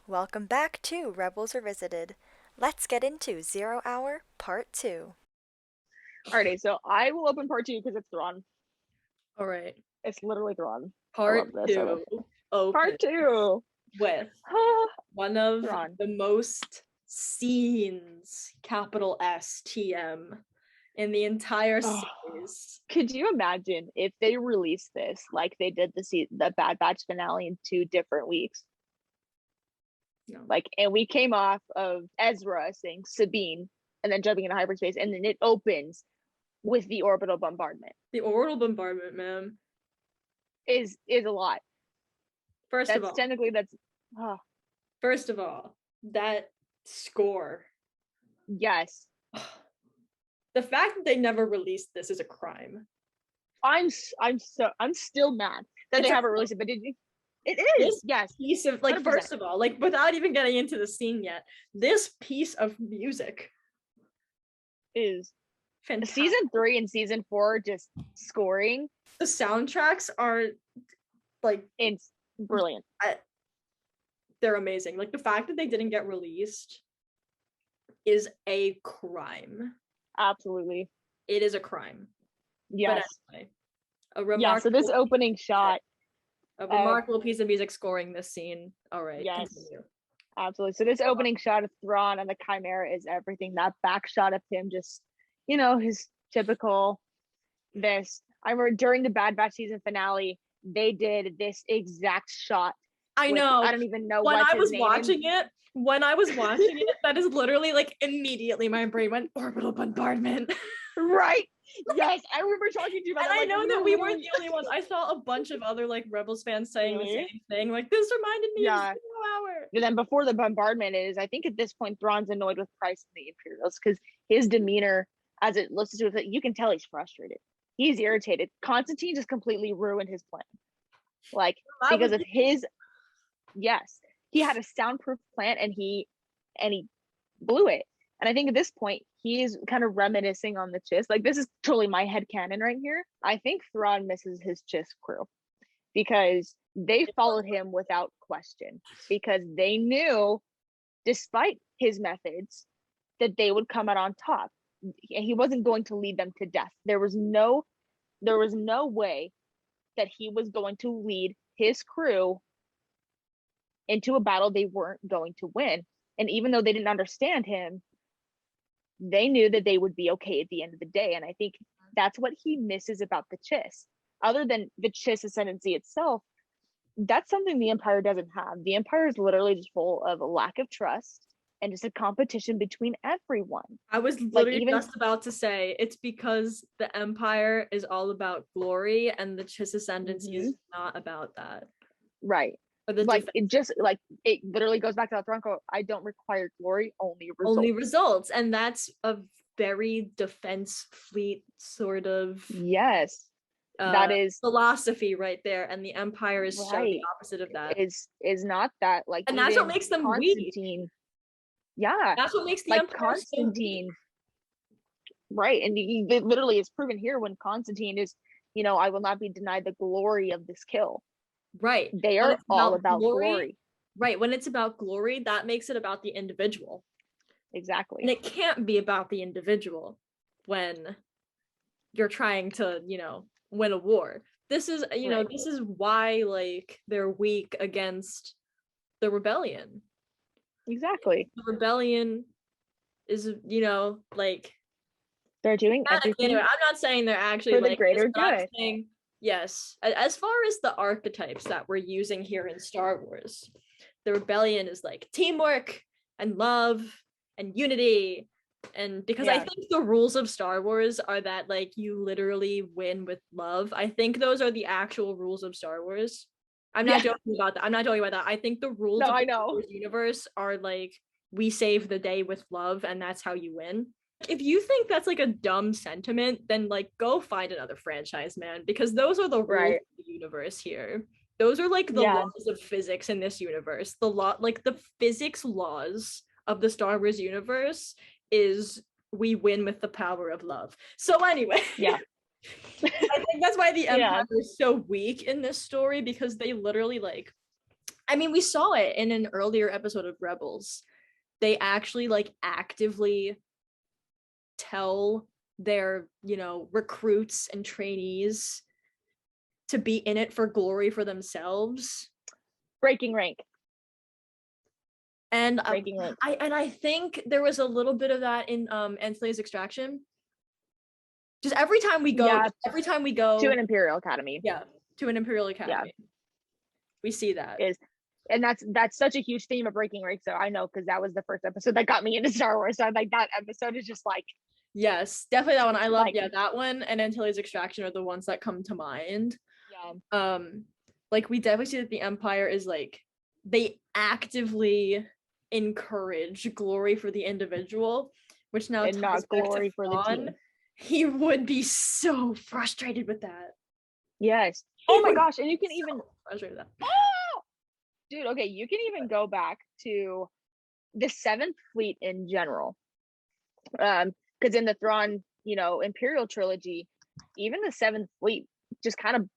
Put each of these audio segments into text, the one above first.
Welcome back to Rebels Revisited. Let's get into Zero Hour Part 2. Alrighty, so I will open part two because it's Thrawn. All right. It's literally Thrawn. I Part love this. two. Open Part two with one of Thrawn. the most scenes, capital STM, in the entire series. Could you imagine if they released this like they did the Bad Batch finale in 2 different weeks? No. And we came off of Ezra saying Sabine and then jumping into hyperspace, and then it opens with the orbital bombardment. The orbital bombardment, man, is a lot. First of all, that score. Yes. The fact that they never released this is a crime. I'm still mad that they haven't released it, but it is. Yes. Piece of 100%. First of all, without even getting into the scene yet, this piece of music is fantastic. Season 3 and season 4 just scoring. The soundtracks are it's brilliant. They're amazing. The fact that they didn't get released is a crime. Absolutely. It is a crime. Yes. But anyway, a remarkable so this opening shot. A remarkable piece of music scoring this scene. All right. Yes. Continue. Absolutely. So this opening shot of Thrawn and the Chimera is everything. That back shot of him just, his typical this. I remember during the Bad Batch season finale, they did this exact shot. I know. I don't even know when I was watching it. When I was watching it, that is literally immediately my brain went orbital bombardment. Right. Yes, I remember talking to you about that. And I know that we weren't the only ones. I saw a bunch of other Rebels fans saying the same thing. This reminded me of 0 Hour. And then before the bombardment I think at this point Thrawn's annoyed with Price and the Imperials because his demeanor as it listens to it, you can tell he's frustrated. He's irritated. Constantine just completely ruined his plan. Because of his he had a soundproof plan and he blew it. And I think at this point he's kind of reminiscing on the Chiss. This is totally my headcanon right here. I think Thrawn misses his Chiss crew because they followed him without question because they knew, despite his methods, that they would come out on top. He wasn't going to lead them to death. There was no way that he was going to lead his crew into a battle they weren't going to win. And even though they didn't understand him, they knew that they would be okay at the end of the day. And I think that's what he misses about the Chiss. Other than the Chiss ascendancy itself, that's something the Empire doesn't have. The Empire is literally just full of a lack of trust and just a competition between everyone. I was literally just about to say it's because the Empire is all about glory and the Chiss ascendancy is not about that. Right. It literally goes back to that Thrawn quote, I don't require glory, only results. Only results. And that's a very defense fleet sort of that is philosophy right there, and the Empire is so the opposite of that. Is not that and that's what makes them weak. That's what makes the Empire Constantine so right. And he literally is proven here when Constantine is, I will not be denied the glory of this kill. Right. They are all about glory. Right. When it's about glory, that makes it about the individual. Exactly. And it can't be about the individual when you're trying to, win a war. This is, this is why they're weak against the rebellion. Exactly. The rebellion is, they're doing everything. Anyway, I'm not saying they're actually for the greater good. Yes, as far as the archetypes that we're using here in Star Wars, the rebellion is teamwork and love and unity. And because I think the rules of Star Wars are that you literally win with love. I think those are the actual rules of Star Wars. I'm not joking about that. I'm not joking about that. I think the rules of the Star Wars universe are we save the day with love and that's how you win. If you think that's a dumb sentiment, then go find another franchise, man, because those are the rules of the universe here. Those are the laws of physics in this universe. The law, the physics laws of the Star Wars universe is we win with the power of love. So anyway, I think that's why the Empire is so weak in this story, because they literally I mean, we saw it in an earlier episode of Rebels. They actually like actively tell their, recruits and trainees to be in it for glory for themselves. Breaking rank. And Breaking rank. I think there was a little bit of that in Anthony's Extraction. Just every time we go to an Imperial Academy. Yeah, to an Imperial Academy. Yeah. We see that. And that's such a huge theme of Breaking Rank. So I know, because that was the first episode that got me into Star Wars. So I'm like, that episode is just like, yes, definitely that one. I love that one and Antilles Extraction are the ones that come to mind. Yeah. Like we definitely see that the Empire is like, they actively encourage glory for the individual, which now and not glory for the team. He would be so frustrated with that. Yes. Oh my gosh, and you can even frustrated with that. Oh! Dude, okay, you can even go back to the 7th Fleet in general. Because in the Thrawn, Imperial trilogy, even the 7th Fleet just kind of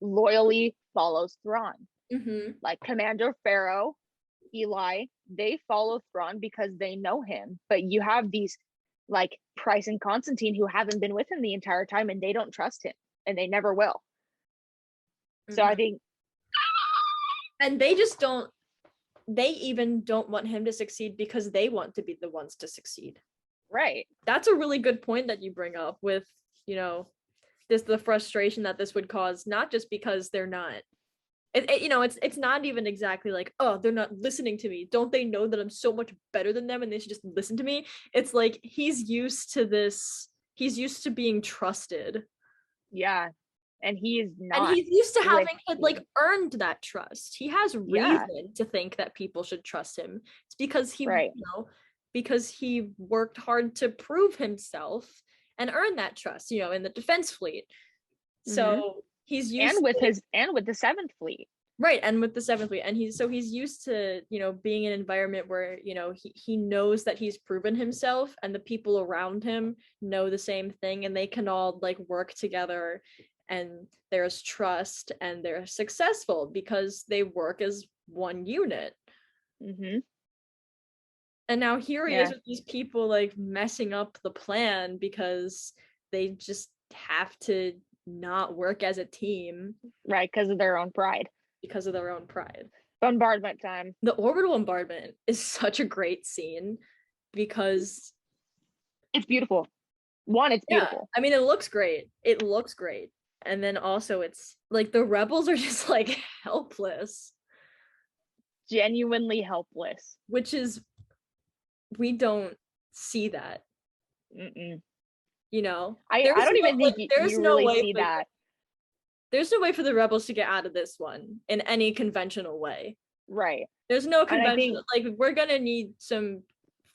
loyally follows Thrawn. Mm-hmm. Like Commander Pharaoh, Eli, they follow Thrawn because they know him. But you have these like Price and Constantine who haven't been with him the entire time, and they don't trust him, and they never will. Mm-hmm. So I think, and they even don't want him to succeed because they want to be the ones to succeed. Right. That's a really good point that you bring up with, the frustration that this would cause, not just because they're not, it's not even exactly like, oh, they're not listening to me. Don't they know that I'm so much better than them and they should just listen to me? It's like, he's used to this. He's used to being trusted. Yeah. And he is not. And he's used to having earned that trust. He has reason to think that people should trust him. It's because he, because he worked hard to prove himself and earn that trust, in the Defense Fleet. So he's used with the 7th Fleet. Right, and with the 7th Fleet. And he's used to, being in an environment where, he knows that he's proven himself and the people around him know the same thing, and they can all work together, and there's trust and they're successful because they work as one unit. Mm-hmm. And now here he is with these people messing up the plan because they just have to not work as a team. Right, because of their own pride. Bombardment time. The orbital bombardment is such a great scene because it's beautiful. It's beautiful. I mean, it looks great. And then also it's the rebels are just helpless. Genuinely helpless. Which is, we don't see that. Mm-mm. I don't even think you really see that. There's no way for the rebels to get out of this one in any conventional way. Right. There's no conventional, we're gonna need some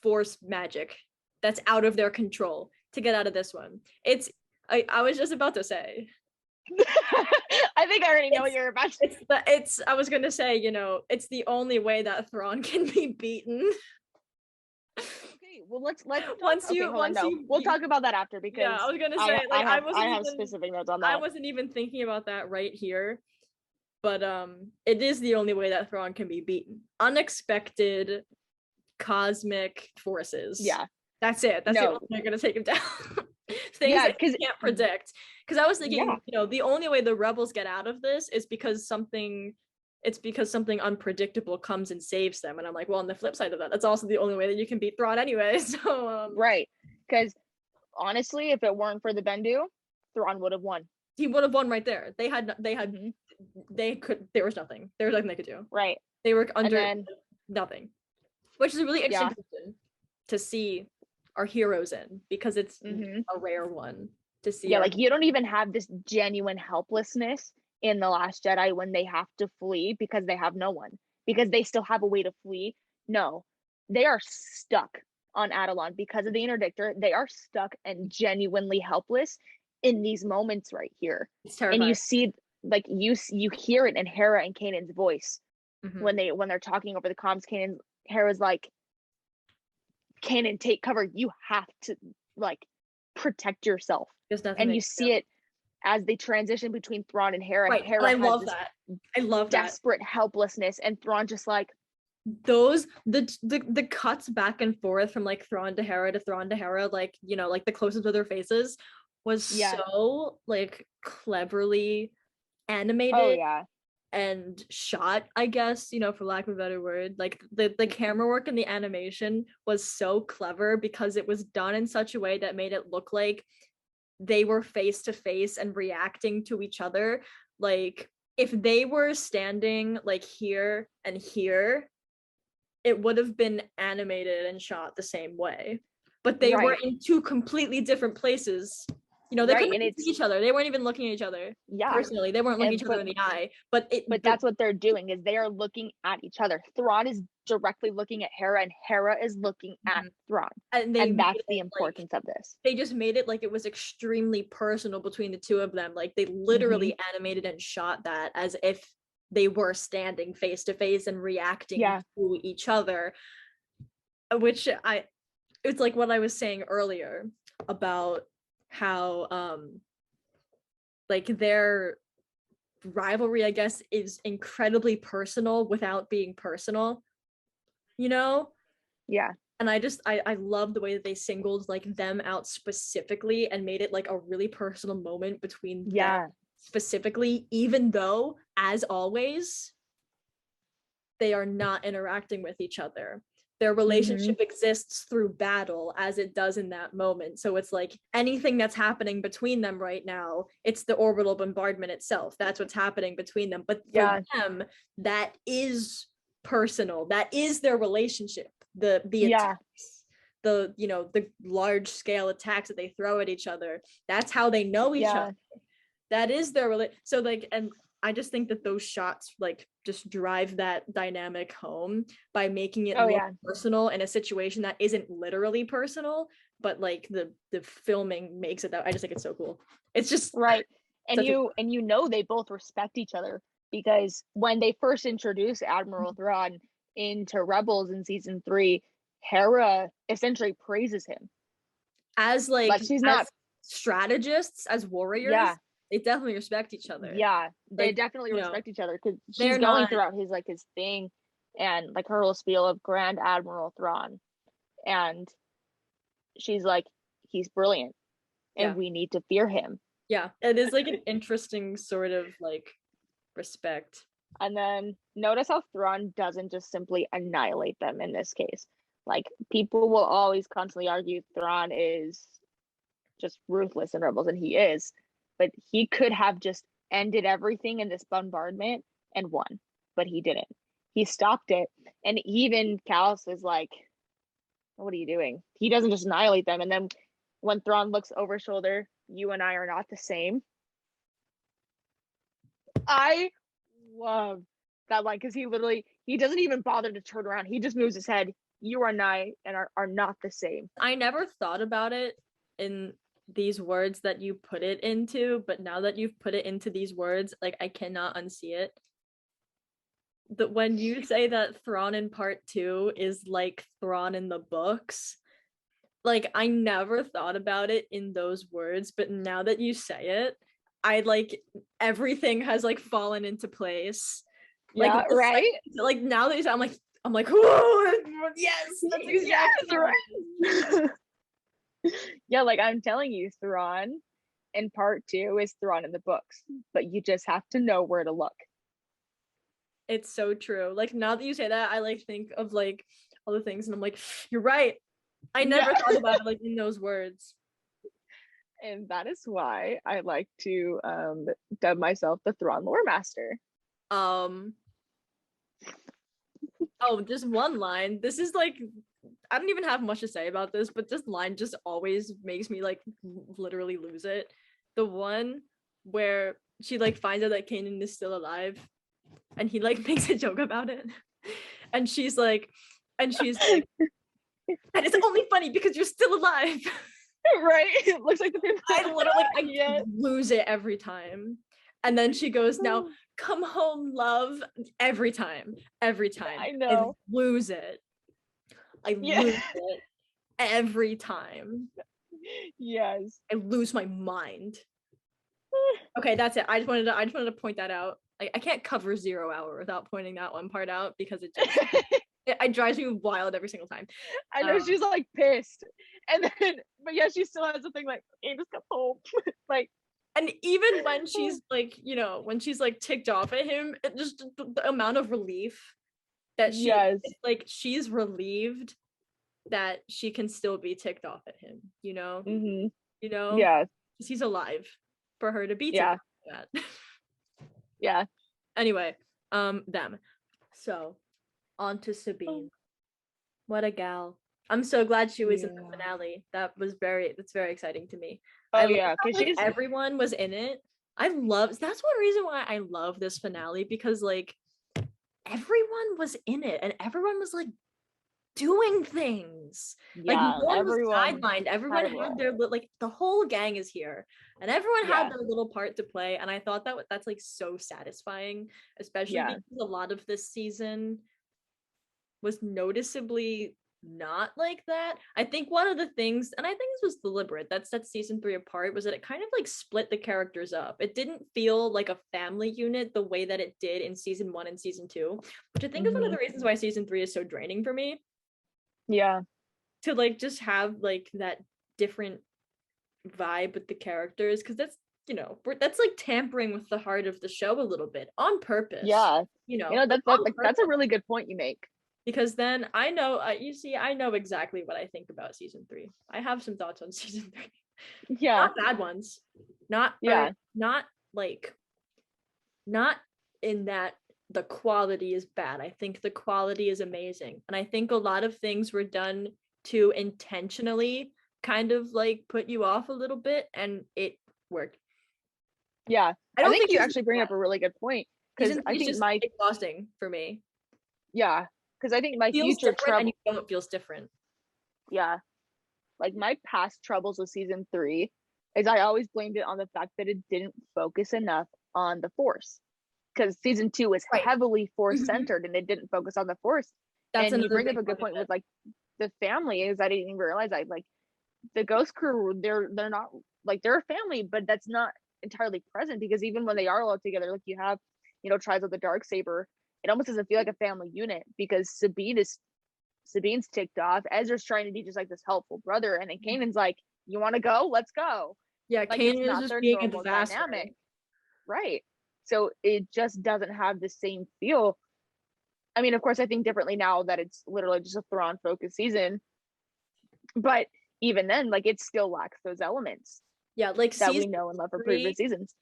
force magic that's out of their control to get out of this one. I was just about to say. I think I already know what you're about to say. I was gonna say, it's the only way that Thrawn can be beaten. Okay, well let's we'll talk about that after, because I was gonna say I have specific notes on that. I wasn't even thinking about that right here, but it is the only way that Thrawn can be beaten. Unexpected cosmic forces. Yeah, that's it. That's the only way they're gonna take him down. Things that you can't predict. Because I was thinking, the only way the rebels get out of this is because something unpredictable comes and saves them. And I'm like, well, on the flip side of that, that's also the only way that you can beat Thrawn anyway. So right. Because honestly, if it weren't for the Bendu, Thrawn would have won. He would have won right there. There was nothing. There was nothing they could do. Right. They were under nothing. Which is a really interesting position to see our heroes in, because it's a rare one to see. Yeah, you don't even have this genuine helplessness in The Last Jedi when they have to flee because they have no one, because they still have a way to flee. No, they are stuck on Adelon because of the interdictor. They are stuck and genuinely helpless in these moments right here. It's terrifying. And you see, you hear it in Hera and Kanan's voice when they're talking over the comms. Hera's like, Kanan, take cover. You have to protect yourself. There's nothing. And you see it as they transition between Thrawn and Hera. Right. Hera And I has love this that. I love that. desperate helplessness, and Thrawn just like, Those the cuts back and forth from like Thrawn to Hera, like, you know, like the closest of their faces was Yeah. so like cleverly oh animated yeah, and shot, I guess, you know, for lack of a better word. Like the camera work and the animation was so clever because it was done in such a way that made it look like they were face to face and reacting to each other. Like if they were standing like here and here, it would have been animated and shot the same way. But they were right, in two completely different places. You know, they right, couldn't and even it's see each other. They weren't even looking at each other. yeah, Personally, they weren't looking and each other in the eye. But that's what they're doing, is they are looking at each other. Thrawn is directly looking at Hera, and Hera is looking at Thrawn, and they and made that's the it, like, importance of this. they just made it like it was extremely personal between the two of them. Like they literally animated and shot that as if they were standing face to face and reacting Yeah, to each other, which it's like what I was saying earlier about how like their rivalry, I guess, is incredibly personal without being personal, you know? yeah, And I love the way that they singled like them out specifically and made it like a really personal moment between them yeah, specifically, even though, as always, they are not interacting with each other. Their relationship exists through battle as it does in that moment. So it's like anything that's happening between them right now, it's the orbital bombardment itself. That's what's happening between them. But for yeah, them, that is personal. That is their relationship. The yeah, attacks, the, you know, the large scale attacks that they throw at each other. That's how they know each yeah. other. That is their so like, and I just think that those shots like just drive that dynamic home by making it Oh look yeah, personal in a situation that isn't literally personal, but like the filming makes it that. I just think it's so cool. It's just right. And such a you know they both respect each other, because when they first introduced Admiral Thrawn into Rebels in season 3, Hera essentially praises him. as like Like she's as not, strategists, as warriors, yeah, they definitely respect each other. yeah, they Like, definitely you know, respect each other, because she's they're going not. throughout his like his thing, and like her whole spiel of Grand Admiral Thrawn, and she's like, he's brilliant, and Yeah, we need to fear him. yeah, it is like an interesting sort of like respect. And then notice how Thrawn doesn't just simply annihilate them in this case. Like, people will always constantly argue Thrawn is just ruthless in Rebels, and he is, but he could have just ended everything in this bombardment and won, but he didn't. He stopped it, and even Kallus is like, "What are you doing?" He doesn't just annihilate them, and then when Thrawn looks over shoulder, "You and I are not the same." I love that line, because he doesn't even bother to turn around. He just moves his head. You and I and are not the same. I never thought about it in these words that you put it into, but now that you've put it into these words, like I cannot unsee it. That when you say that Thrawn in part 2 is like Thrawn in the books, like I never thought about it in those words, but now that you say it, I like everything has like fallen into place. Like Yeah, the right? like now that you say, I'm like, whoa, yes, that's Yes, exactly right. Yeah, like I'm telling you, Thrawn in part 2 is Thrawn in the books, but you just have to know where to look. It's so true. Like now that you say that, I like think of like all the things, and I'm like, you're right. I never Yeah. thought about it like in those words. And that is why I like to dub myself the Thrawn lore master. Um. Oh, just one line. This is like, I don't even have much to say about this, but this line just always makes me like literally lose it. The one where she like finds out that Kanan is still alive, and he like makes a joke about it, and she's like, and it's only funny because you're still alive. Right? It looks like the people. I literally Yeah. lose it every time. And then she goes, "Now come home, love." Every time. I I know. lose it. I Yeah. lose it every time. Yes. I lose my mind. Okay, that's it. I just wanted to point that out. I can't cover 0 Hour without pointing that one part out because it drives me wild every single time. I know she's like pissed, and then but yeah, she still has the thing like, okay, just come home. Like, And even when she's like, when she's like ticked off at him, it just the amount of relief that yes. it's like she's relieved that she can still be ticked off at him, Mm-hmm. you know, Yeah. because he's alive for her to be ticked Yeah. off at. Yeah. Anyway, them. So on to Sabine. What a gal. I'm so glad she was in the Yeah. finale. That's very exciting to me. Oh I love yeah, how, because like she's everyone was in it. That's one reason why I love this finale, because like everyone was in it and everyone was like doing things. Like no yeah, one was everyone sidelined. had Everyone a had role. their like the whole gang is here and everyone had Yeah. their little part to play, and I thought that's like so satisfying, especially Yeah. because a lot of this season was noticeably not like that. I think one of the things, and I think this was deliberate, that set season 3 apart, was that it kind of like split the characters up. It didn't feel like a family unit the way that it did in season 1 and season 2, which I think is one of the reasons why season 3 is so draining for me, Yeah. to like just have like that different vibe with the characters, because that's like tampering with the heart of the show a little bit on purpose. Yeah. Like on That's a purpose. really good point you make. Because then I know, I know exactly what I think about season 3. I have some thoughts on season 3. Yeah. Not bad ones. Not Yeah. not like not in that the quality is bad. I think the quality is amazing. And I think a lot of things were done to intentionally kind of like put you off a little bit, and it worked. Yeah. I I don't think think you season actually bring up a really good point, because season I 3 is think just exhausting for me. yeah, because I think my Feels future different and trouble, you know it feels different. yeah, like my past troubles with season 3 is I always blamed it on the fact that it didn't focus enough on the Force, because season 2 was Right. heavily Force Mhm. centered and it didn't focus on the Force. That's And you another bring up big a good part of point it. with like the family, is I didn't even realize like the Ghost Crew, they're not like, they're a family, but that's not entirely present, because even when they are all together, like you have, Trials of the Dark Saber, it almost doesn't feel like a family unit, because Sabine's ticked off. Ezra's trying to be just like this helpful brother, and then Kanan's like, "You want to go? Let's go." Yeah, Like, it's Kanan is not just their being a normal disaster. dynamic, right? So it just doesn't have the same feel. I mean, of course, I think differently now that it's literally just a Thrawn focused season, but even then, like, it still lacks those elements Yeah, like that we season know and love for 3, previous seasons.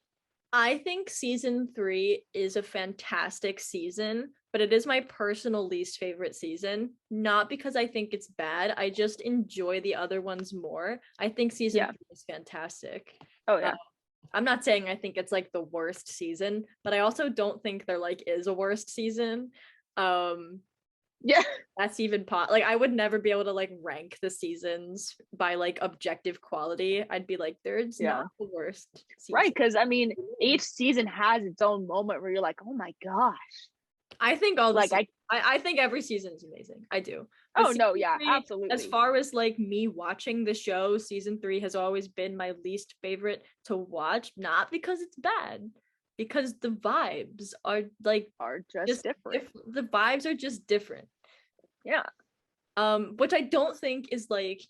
I think season 3 is a fantastic season, but it is my personal least favorite season. Not because I think it's bad, I just enjoy the other ones more. I think season Yeah. 3 is fantastic. Oh yeah. I'm not saying I think it's like the worst season, but I also don't think there like is a worst season. Yeah. That's even like I would never be able to like rank the seasons by like objective quality. I'd be like, there's Yeah. not the worst season. Right, because I mean, each season has its own moment where you're like, oh my gosh. I think all the Like, I think every season is amazing. I do. oh But no, season yeah, 3, absolutely. as far as like me watching the show, season 3 has always been my least favorite to watch, not because it's bad, because the vibes are like Are just different. The vibes are just different. Yeah. Which I don't think is like,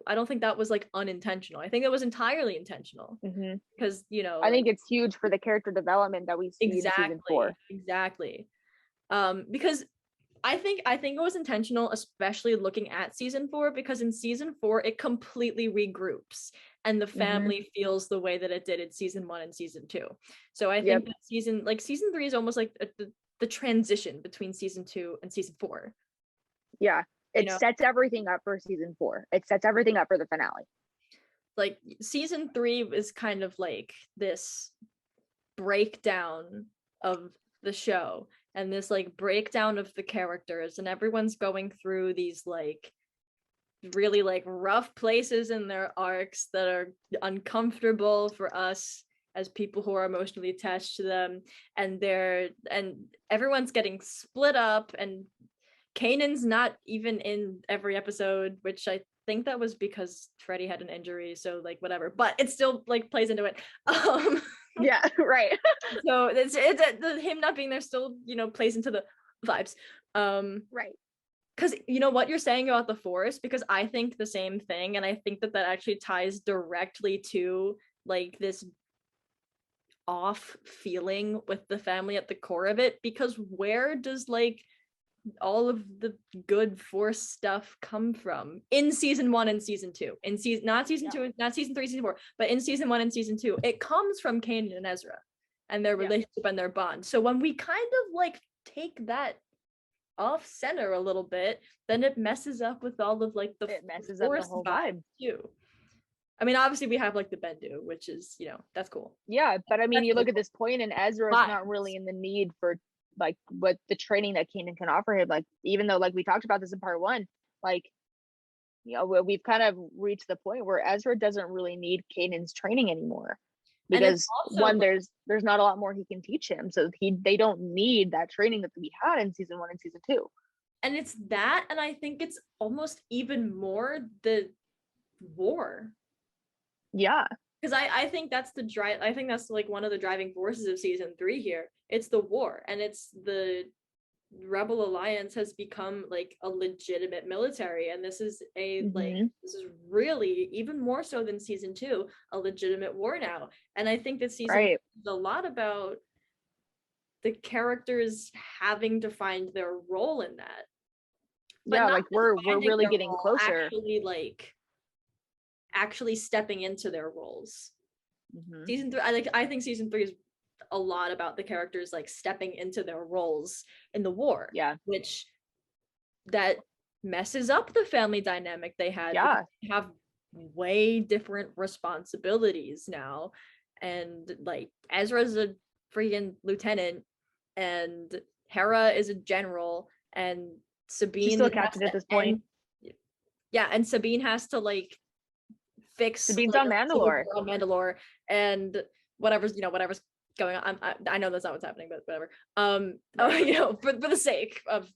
I don't think that was like unintentional. I think it was entirely intentional, because I think it's huge for the character development that we see in season 4. Exactly. Because I think it was intentional, especially looking at season 4, because in season 4 it completely regroups and the family feels the way that it did in season 1 and season 2. So I think that season 3 is almost like the transition between season 2 and season 4. Yeah. It sets everything up for season 4. It sets everything up for the finale. Like season 3 is kind of like this breakdown of the show and this like breakdown of the characters, and everyone's going through these like really like rough places in their arcs that are uncomfortable for us as people who are emotionally attached to them, and everyone's getting split up, and Kanan's not even in every episode, which I think that was because Freddie had an injury, so like whatever. But it still like plays into it. Um, Yeah, right. so him not being there still, plays into the vibes. Right. Because you know what you're saying about the forest, because I think the same thing, and I think that actually ties directly to like this off feeling with the family at the core of it, because where does like all of the good force stuff come from in season 1 and season 2, in season not season 2, not season 3, season 4, but in season 1 and season 2, it comes from Kanan and Ezra and their relationship and their bond. So when we kind of like take that off center a little bit, then it messes up with all of like it messes up the whole vibe too. I mean, obviously we have like the Bendu, which is, that's cool. Yeah, but I mean, you look at this point, and Ezra's But not really in the need for like what the training that Kanan can offer him. Like, even though like we talked about this in part 1, like, we've kind of reached the point where Ezra doesn't really need Kanan's training anymore, because also, one, there's not a lot more he can teach him, so they don't need that training that we had in season 1 and season 2. And it's that, and I think it's almost even more the war. Yeah, because I think that's I think that's like one of the driving forces of season 3 here. It's the war, and it's the Rebel Alliance has become like a legitimate military, and this is this is really, even more so than season 2, a legitimate war now. And I think that season is a lot about the characters having to find their role in that. But yeah, like we're really getting closer. Actually stepping into their roles. Season 3, I think season 3 is a lot about the characters like stepping into their roles in the war. Yeah, which that messes up the family dynamic they had. Yeah, they have way different responsibilities now, and like Ezra's a freaking lieutenant, and Hera is a general, and Sabine she's still a captain at this point. And Sabine has to like fix Sabine's on Mandalore, and whatever's going on. I know that's not what's happening, but whatever. For the sake of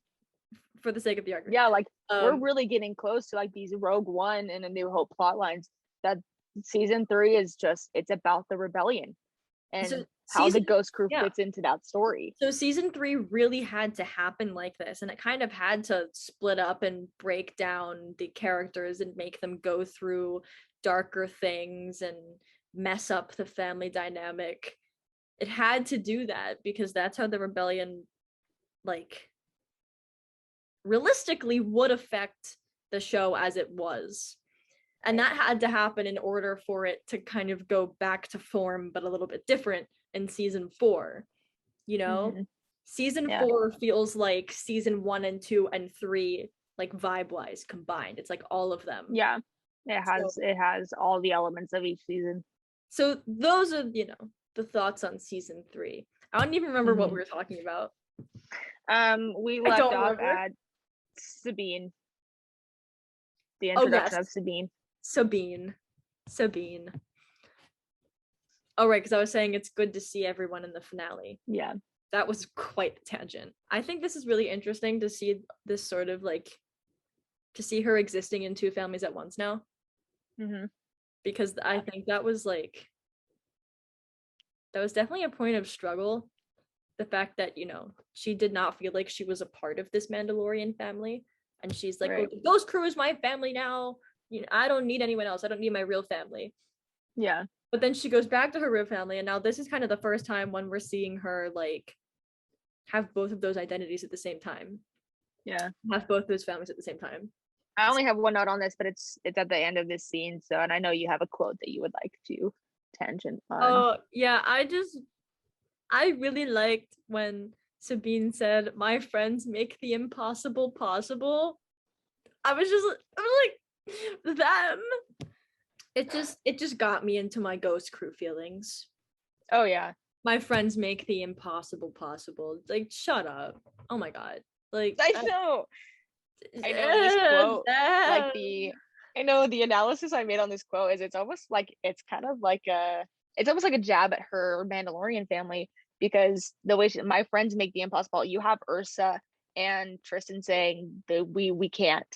the argument. Yeah, like we're really getting close to like these Rogue One and A New Hope plot lines. That season 3 is just, it's about the rebellion and how the Ghost Crew fits into that story. So season 3 really had to happen like this, and it kind of had to split up and break down the characters and make them go through darker things and mess up the family dynamic. It had to do that because that's how the rebellion like realistically would affect the show as it was. And that had to happen in order for it to kind of go back to form, but a little bit different in season 4. Season 4 feels like season 1 and 2 and 3, like vibe wise combined. It's like all of them. Yeah, it has all the elements of each season. So those are the thoughts on season 3. I don't even remember what we were talking about. We left off at Sabine. The introduction of Sabine. Oh, right, because I was saying it's good to see everyone in the finale. Yeah. That was quite a tangent. I think this is really interesting to see this sort of like, to see her existing in 2 families at once now. Because I think that was definitely a point of struggle. The fact that, she did not feel like she was a part of this Mandalorian family. And she's like, well, the Ghost Crew is my family now. I don't need anyone else. I don't need my real family. Yeah. But then she goes back to her real family, and now this is kind of the first time when we're seeing her like have both of those identities at the same time. Yeah. Have both those families at the same time. I only have one note on this, but it's at the end of this scene. So, and I know you have a quote that you would like to tangent on. Oh yeah, I really liked when Sabine said, "My friends make the impossible possible." I was like, them. It just got me into my Ghost Crew feelings. Oh yeah. My friends make the impossible possible. Like, shut up. Oh my god. Like, I know this quote, I know the analysis I made on this quote is it's almost like it's almost like a jab at her Mandalorian family, because the way my friends make the impossible. You have Ursa and Tristan saying that we can't.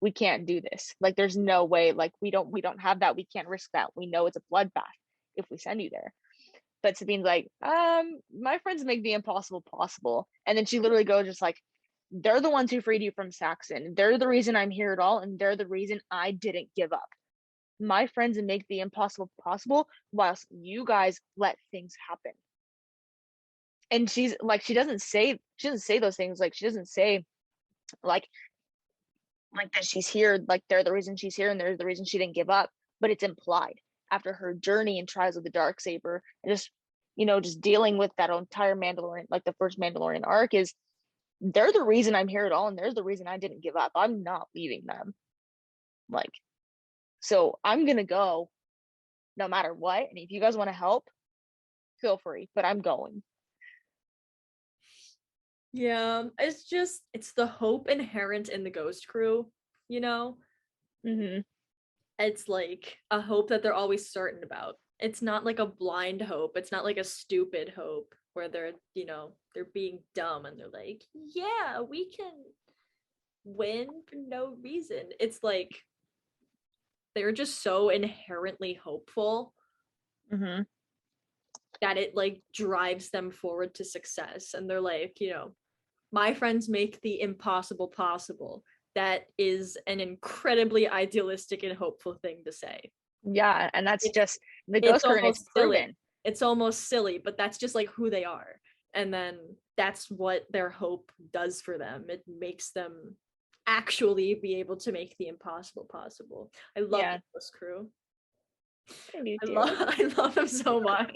we can't do this. Like, there's no way. Like, we don't have that. We can't risk that. We know it's a bloodbath if we send you there. But Sabine's like, my friends make the impossible possible. And then she literally goes just like, they're the ones who freed you from Saxon. They're the reason I'm here at all, and they're the reason I didn't give up. My friends make the impossible possible whilst you guys let things happen. And she's like, she doesn't say those things. Like, she doesn't say like that she's here, like they're the reason she's here and they're the reason she didn't give up. But it's implied after her journey and trials of the Darksaber, and just, just dealing with that entire Mandalorian, like the first Mandalorian arc, is they're the reason I'm here at all, and they're the reason I didn't give up. I'm not leaving them. Like, so I'm gonna go no matter what. And if you guys want to help, feel free, but I'm going. Yeah, it's the hope inherent in the Ghost Crew, Mm-hmm. It's like a hope that they're always certain about. It's not like a blind hope. It's not like a stupid hope where they're being dumb and they're like, yeah, we can win for no reason. It's like they're just so inherently hopeful Mm-hmm. that it like drives them forward to success. And they're like, my friends make the impossible possible. That is an incredibly idealistic and hopeful thing to say. Yeah, and that's just the Ghost Crew, and it's proven. It's almost silly, but that's just like who they are. And then that's what their hope does for them. It makes them actually be able to make the impossible possible. I love the Ghost Crew. I love them so much.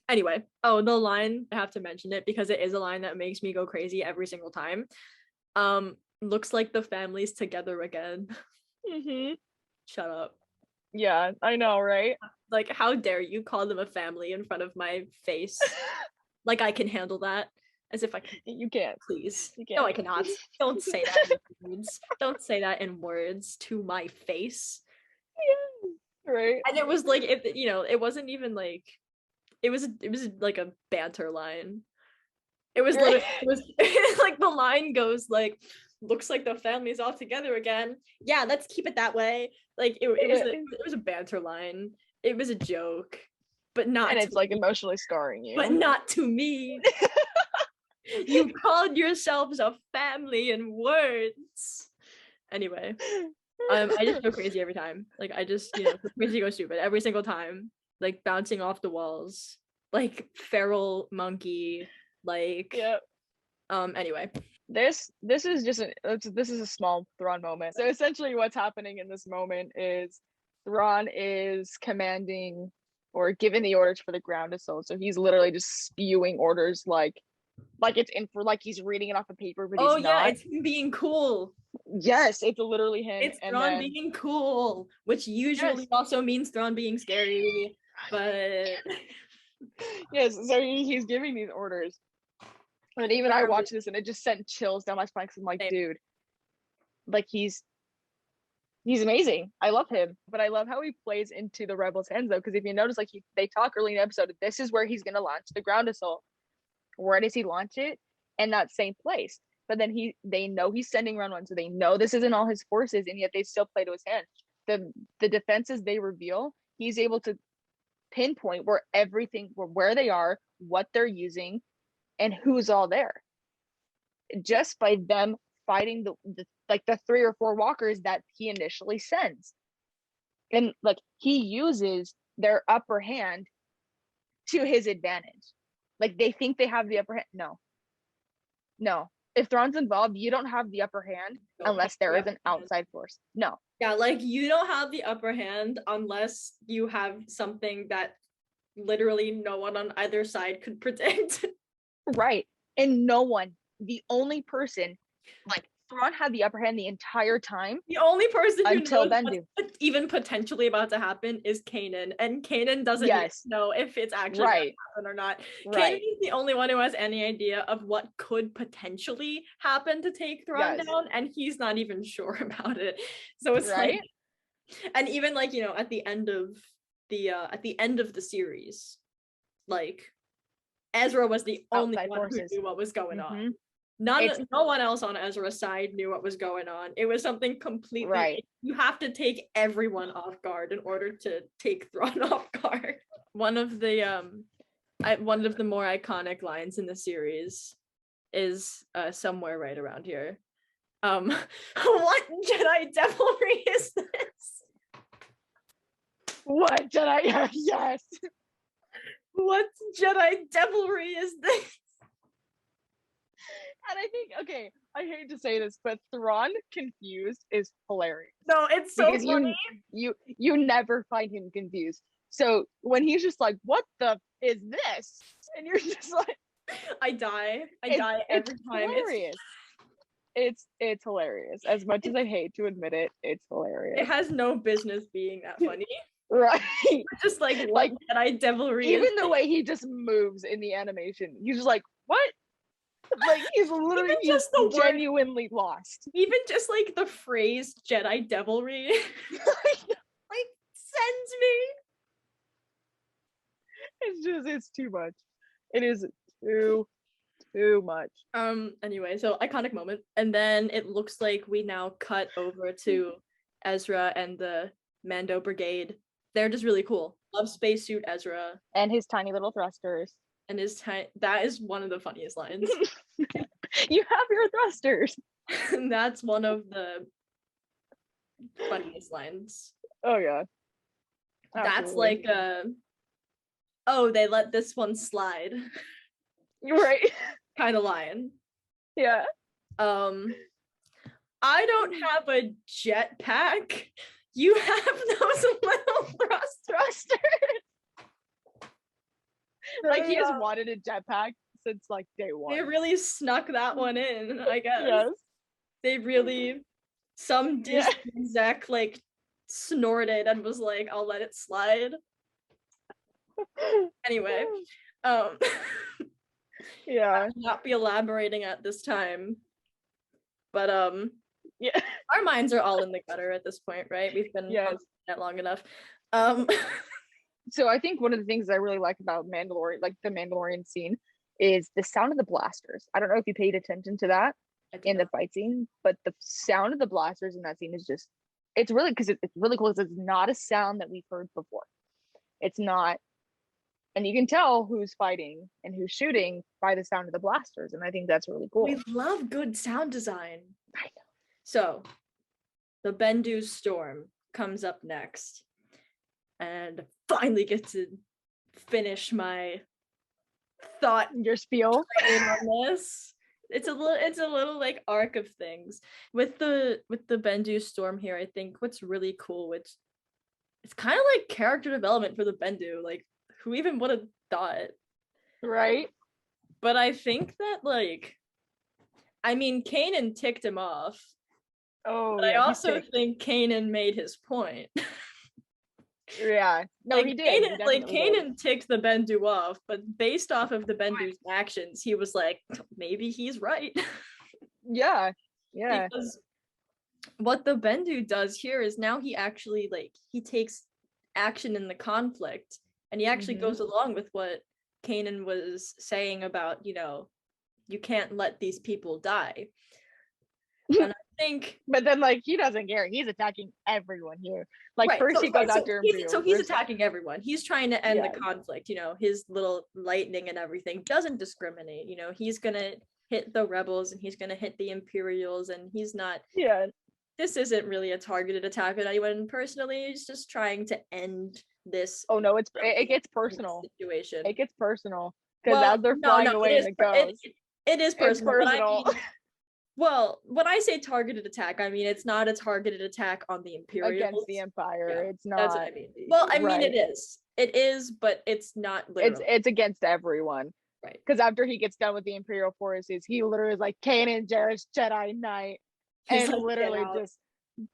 Anyway, the line, I have to mention it because it is a line that makes me go crazy every single time. Looks like the family's together again. Mm-hmm. Shut up. Yeah, I know, right? Like, how dare you call them a family in front of my face? Like, I can handle that. As if I can. You can't. Please. You can't. No, I cannot. Don't say that in words. Don't say that in words to my face. Yeah, right. And it was like, it wasn't even like, it was like a banter line. It was literally, like the line goes like, looks like the family's all together again. Yeah, let's keep it that way. Like it was a banter line. It was a joke, but not. And it's like emotionally scarring you. But not to me. You called yourselves a family in words. Anyway, I just go crazy every time. Like I just, crazy go stupid every single time. Like bouncing off the walls, like feral monkey. Like, yep. Anyway, this is just this is a small Thrawn moment. So essentially what's happening in this moment is Thrawn is commanding or giving the orders for the ground assault. So he's literally just spewing orders like it's like he's reading it off a paper, but he's not. It's him being cool. Yes, it's literally him. It's Thrawn being cool, which usually also means Thrawn being scary, but yes, so he's giving these orders. And even I watched this and it just sent chills down my spine because I'm like, dude, like he's amazing. I love him, but I love how he plays into the Rebels' hands though, because if you notice, like they talk early in the episode, this is where he's gonna launch the ground assault. Where does he launch it? In that same place. But then they know he's sending round one, so they know this isn't all his forces, and yet they still play to his hand. The defenses they reveal, he's able to pinpoint where they are, what they're using, and who's all there, just by them fighting the 3 or 4 walkers that he initially sends. And like he uses their upper hand to his advantage. Like they think they have the upper hand. No. If Thrawn's involved, you don't have the upper hand unless there is an outside force. No. Yeah, like you don't have the upper hand unless you have something that literally no one on either side could predict. Right. And no one, the only person, like Thrawn had the upper hand the entire time. The only person who until knows Bendu. what's even potentially about to happen is Kanan, and Kanan doesn't know if it's actually going to happen or not. Kanan is the only one who has any idea of what could potentially happen to take Thrawn down, and he's not even sure about it. So it's like, and even like at the end of the series, like Ezra was the only one who knew what was going on. No one else on Ezra's side knew what was going on. It was something completely Right. You have to take everyone off guard in order to take Thrawn off guard. One of the more iconic lines in the series is somewhere right around here. What Jedi devilry is this? What Jedi? Yes. What Jedi devilry is this? And I think, okay, I hate to say this, but Thrawn confused is hilarious. No, it's so Because funny. you never find him confused. So when he's just like, "What the is this?" and you're just like, I die every time. Hilarious. It's hilarious. As much as I hate to admit it, it's hilarious. It has no business being that funny. Right. Just like what Jedi devilry Even is the way he just moves in the animation, he's just like, "What?" Like he's literally just the word- genuinely lost. even just like the phrase Jedi devilry like sends me. It's too much. It is too much. Anyway, so iconic moment, and then it looks like we now cut over to Ezra and the Mando Brigade. They're just really cool. Love spacesuit Ezra And his tiny little thrusters. and his that is one of the funniest lines. You have your thrusters. And that's one of the funniest lines. Oh yeah. That's Absolutely. like oh, they let this one slide Right. kind of line. Yeah. I don't have a jetpack. You have those little thrusters. Like he has wanted a jetpack since like day one. They really snuck that one in, I guess. Yes. They really some Yeah. Disney exec like snorted and was like, I'll let it slide. Anyway, Yeah. I'll not be elaborating at this time. But Yeah. our minds are all in the gutter at this point, right? We've been Yes. on that long enough. So I think one of the things I really like about Mandalorian, like the Mandalorian scene, is the sound of the blasters. I don't know if you paid attention to that in the fight scene, but the sound of the blasters in that scene is just, it's really, because it's really cool. It's not a sound that we've heard before. It's not, and you can tell who's fighting and who's shooting by the sound of the blasters, and I think that's really cool. We love good sound design. I know. So, the Bendu storm comes up next, and finally get to finish my thought Your spiel. on this. It's a little like arc of things with the Bendu storm here. I think what's really cool, which it's kind of like character development for the Bendu. Like, who even would have thought? Right. But I think that like, I mean, Kanan ticked him off. Oh, But I also think Kanan made his point. Yeah. No, like, he did. Kanan ticked the Bendu off, but based off of the Bendu's actions, he was like, maybe he's right. Yeah. Yeah. Because what the Bendu does here is now he actually like he takes action in the conflict, and he actually goes along with what Kanan was saying about, you know, you can't let these people die. And I think, but then like he doesn't care. He's attacking everyone here. Like right, first so, he goes right, after so Imperial. he's attacking everyone. He's trying to end Yeah. the conflict. You know, his little lightning and everything doesn't discriminate. You know, he's gonna hit the rebels and he's gonna hit the Imperials, and he's not. Yeah. This isn't really a targeted attack on anyone personally. He's just trying to end this. Oh no, it gets personal. Situation. It gets personal because as they're flying away in the ghost, it is personal. It's personal. But I mean, well, when I say targeted attack, I mean it's not a targeted attack on the Imperials against the Empire. Yeah, it's not. That's what I mean. Well, I mean right. it is. It is, but it's not literal. It's against everyone. Right. Because after he gets done with the Imperial forces, he literally is like, Kanan Jarrus Jedi Knight. He's And like, literally just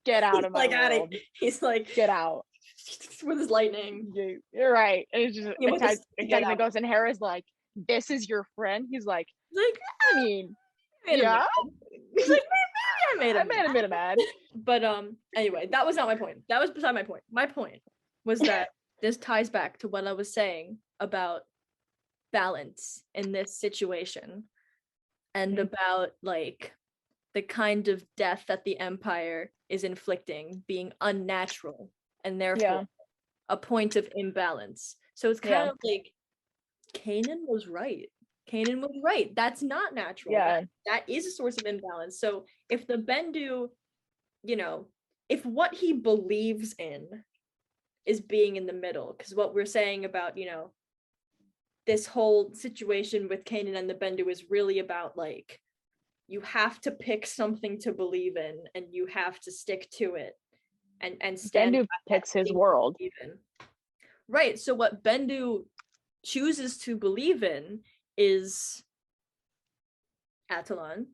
get out of my world. He's like, get out. With his lightning. You're right. And it's just Yeah, the ghost, and Hera's like, this is your friend? He's like, I mean, made yeah. He's like, maybe I made him mad. But anyway, that was not my point. That was beside my point. My point was that this ties back to what I was saying about balance in this situation. and about like the kind of death that the Empire is inflicting being unnatural and therefore a point of imbalance. So it's kind of like Kanan was right. Kanan was right. That's not natural. Yeah. That is a source of imbalance. So if the Bendu, you know, if what he believes in is being in the middle, because what we're saying about, you know, this whole situation with Kanan and the Bendu is really about like, you have to pick something to believe in and you have to stick to it and stand Bendu picks his world. Right. So what Bendu chooses to believe in is Atalan,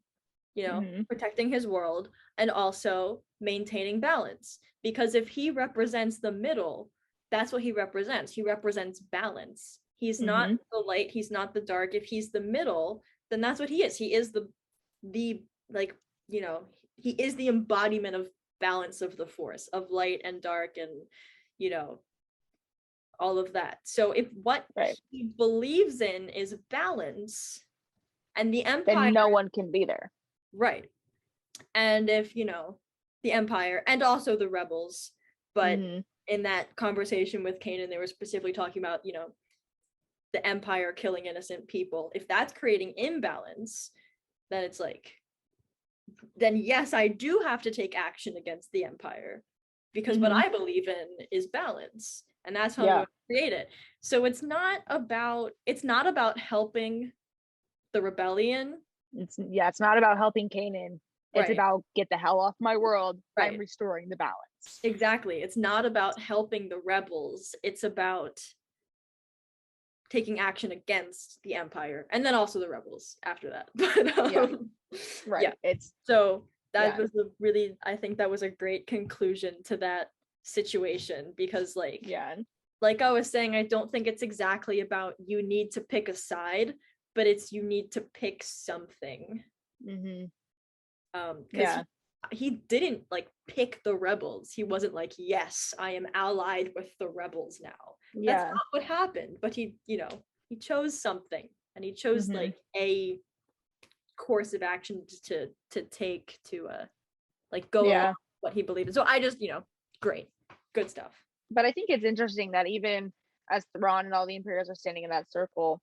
you know, protecting his world and also maintaining balance. Because if he represents the middle, that's what he represents. He represents balance. He's not the light, he's not the dark. If he's the middle, then that's what he is. He is the like, you know, he is the embodiment of balance of the force, of light and dark and, you know, all of that. So if what he believes in is balance and the Empire, then no one can be there. Right. And if, you know, the Empire and also the rebels, but in that conversation with Kanan, they were specifically talking about, you know, the Empire killing innocent people. If that's creating imbalance, then it's like, then yes, I do have to take action against the Empire because what I believe in is balance. And that's how I'm going to create it. So it's not about helping the rebellion. It's not about helping Kanan. It's about get the hell off my world. I'm restoring the balance. Exactly. It's not about helping the rebels. It's about taking action against the Empire and then also the rebels after that. But It's so that was a really, I think that was a great conclusion to that situation because like I was saying, I don't think it's exactly about you need to pick a side, but it's you need to pick something. Because he didn't like pick the rebels. He wasn't like, yes, I am allied with the rebels now. That's not what happened. But he, you know, he chose something and he chose like a course of action to take to like go along with what he believed in. So I just, you know, great, good stuff. But I think it's interesting that even as Thrawn and all the Imperials are standing in that circle,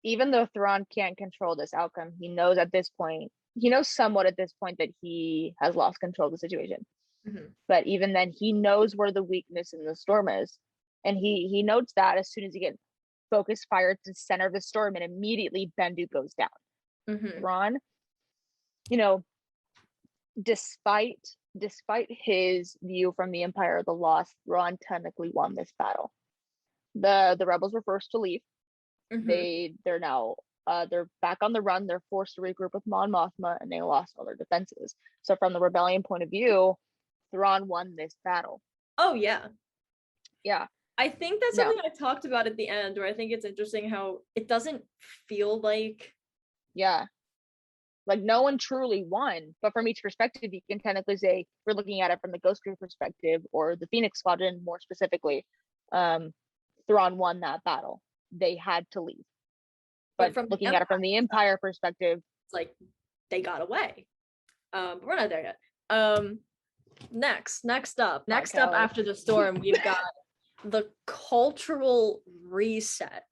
even though Thrawn can't control this outcome, he knows somewhat at this point that he has lost control of the situation. But even then, he knows where the weakness in the storm is. And he notes that as soon as he gets focused fire to the center of the storm, and immediately Bendu goes down. Thrawn, you know, despite his view from the Empire of the loss, Thrawn technically won this battle. The rebels were first to leave. They're now they're back on the run. They're forced to regroup with Mon Mothma, and they lost all their defenses. So from the rebellion point of view, Thrawn won this battle. Oh yeah. I think that's something I talked about at the end, where I think it's interesting how it doesn't feel like like no one truly won, but from each perspective, you can technically say we're looking at it from the Ghost Crew perspective or the Phoenix Squadron more specifically. Thrawn won that battle. They had to leave. But from looking at it from the Empire perspective, it's like they got away. But we're not there yet. Next up after the storm, we've got the cultural reset.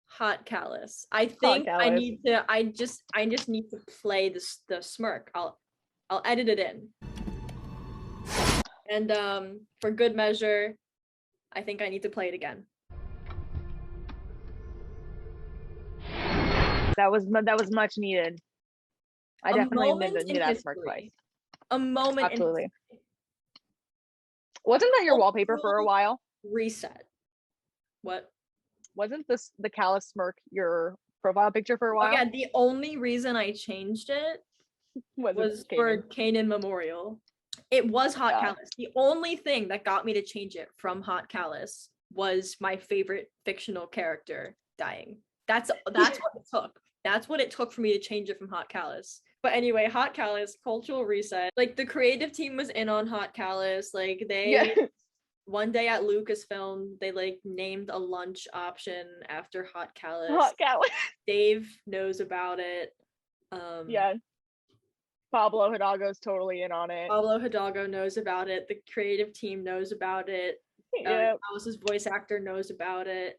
Hot Kallus. I think I just need to play the smirk. I'll edit it in. And for good measure, I think I need to play it again. That was much needed. I definitely need that smirk twice. A moment. Absolutely. Wasn't that your wallpaper for a while? Reset. What? Wasn't this the Kallus smirk your profile picture for a while? Oh, yeah, the only reason I changed it was for Kanan Memorial. It was Hot Kallus. The only thing that got me to change it from Hot Kallus was my favorite fictional character dying. That's what it took. That's what it took for me to change it from Hot Kallus. But anyway, Hot Kallus, cultural reset. Like the creative team was in on Hot Kallus. Like they one day at Lucasfilm, they like named a lunch option after Hot Kallus. Hot Kallus. Dave knows about it. Yeah. Pablo Hidalgo's totally in on it. Pablo Hidalgo knows about it. The creative team knows about it. Yep. Kallus's voice actor knows about it.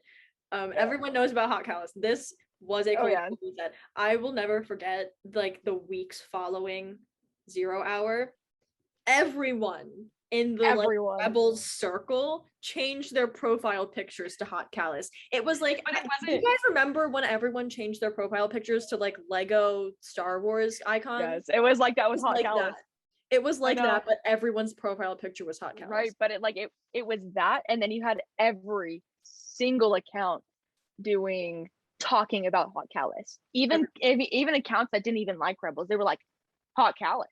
Everyone knows about Hot Kallus. This was a cultural reset. I will never forget like the weeks following 0 Hour. Everyone in the like, Rebels circle changed their profile pictures to Hot Kallus. It was like, do you guys remember when everyone changed their profile pictures to like Lego Star Wars icons? Yes, it was like that was Hot like Kallus. That. It was like that, but everyone's profile picture was Hot Kallus. Right, but it was that, and then you had every single account talking about Hot Kallus. Even accounts that didn't even like Rebels, they were like Hot Kallus.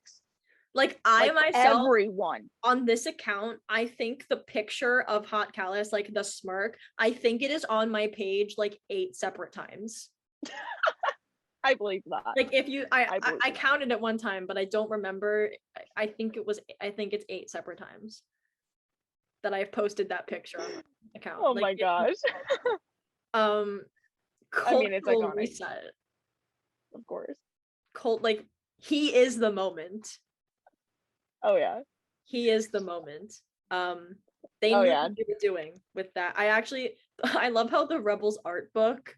Like I myself, everyone on this account, I think the picture of Hot Kallus, like the smirk, I think it is on my page like 8 separate times. I believe that. Like if you, I counted it one time, but I don't remember. I think it's 8 separate times that I've posted that picture on my account. Oh my gosh. I mean, it's iconic. Reset. Of course. Like he is the moment. Oh yeah. He is the moment. They knew what they were doing with that. I love how the Rebels art book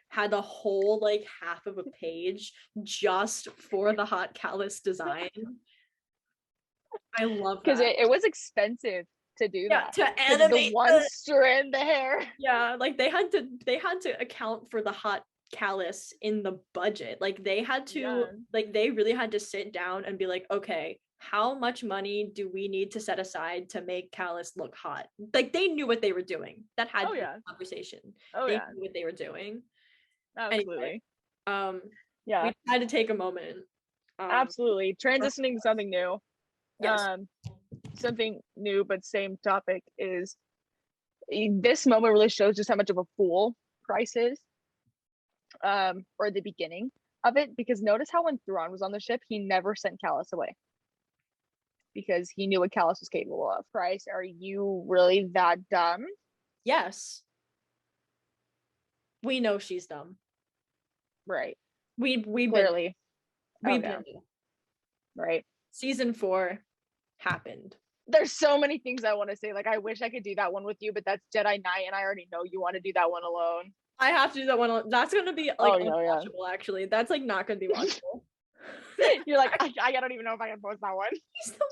had a whole like half of a page just for the Hot Kallus design. I love that. Because it was expensive to do that. To animate the one strand the hair. Yeah, like they had to account for the Hot Kallus in the budget. Like they had to like they really had to sit down and be like, okay, how much money do we need to set aside to make Kallus look hot? Like they knew what they were doing. That had to be a conversation. They knew what they were doing. Absolutely. Anyway, we had to take a moment. Absolutely. Transitioning to something new. Yes. Something new but same topic is this moment really shows just how much of a fool Price is. Or the beginning of it, because notice how when Thrawn was on the ship, he never sent Kallus away. Because he knew what Kallus was capable of. Price, are you really that dumb? Yes. We know she's dumb. Right. We clearly. Right. Season 4 happened. There's so many things I want to say. Like, I wish I could do that one with you, but that's Jedi Knight, and I already know you want to do that one alone. I have to do that one. That's gonna be like unwatchable. Actually, that's like not gonna be watchable. You're like, I don't even know if I can post that one. He's the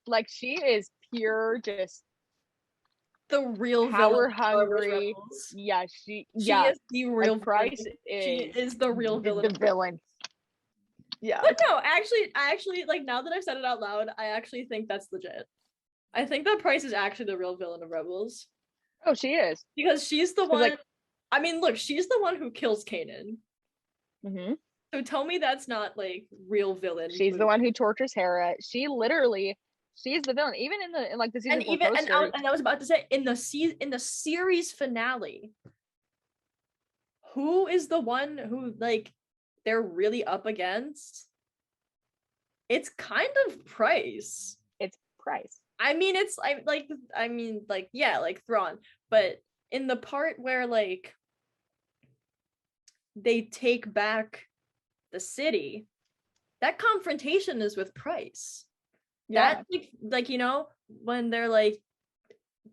worst. She is pure, just the real power hungry. Yeah, she is the real Price. She is the real villain. The villain. Yeah. But no, I actually like now that I've said it out loud, I actually think that's legit. I think that Price is actually the real villain of Rebels. Oh, she is. Because she's the one. Like, I mean, look, she's the one who kills Kanan. Mm-hmm. So tell me that's not like real villain. She's the one who tortures Hera. She's the villain. Even in the season. And I was about to say in the series finale, who is the one who like they're really up against? It's kind of Price. It's Price. I mean, it's like Thrawn, but in the part where like they take back the city, that confrontation is with Price. Yeah. That like you know, when they're like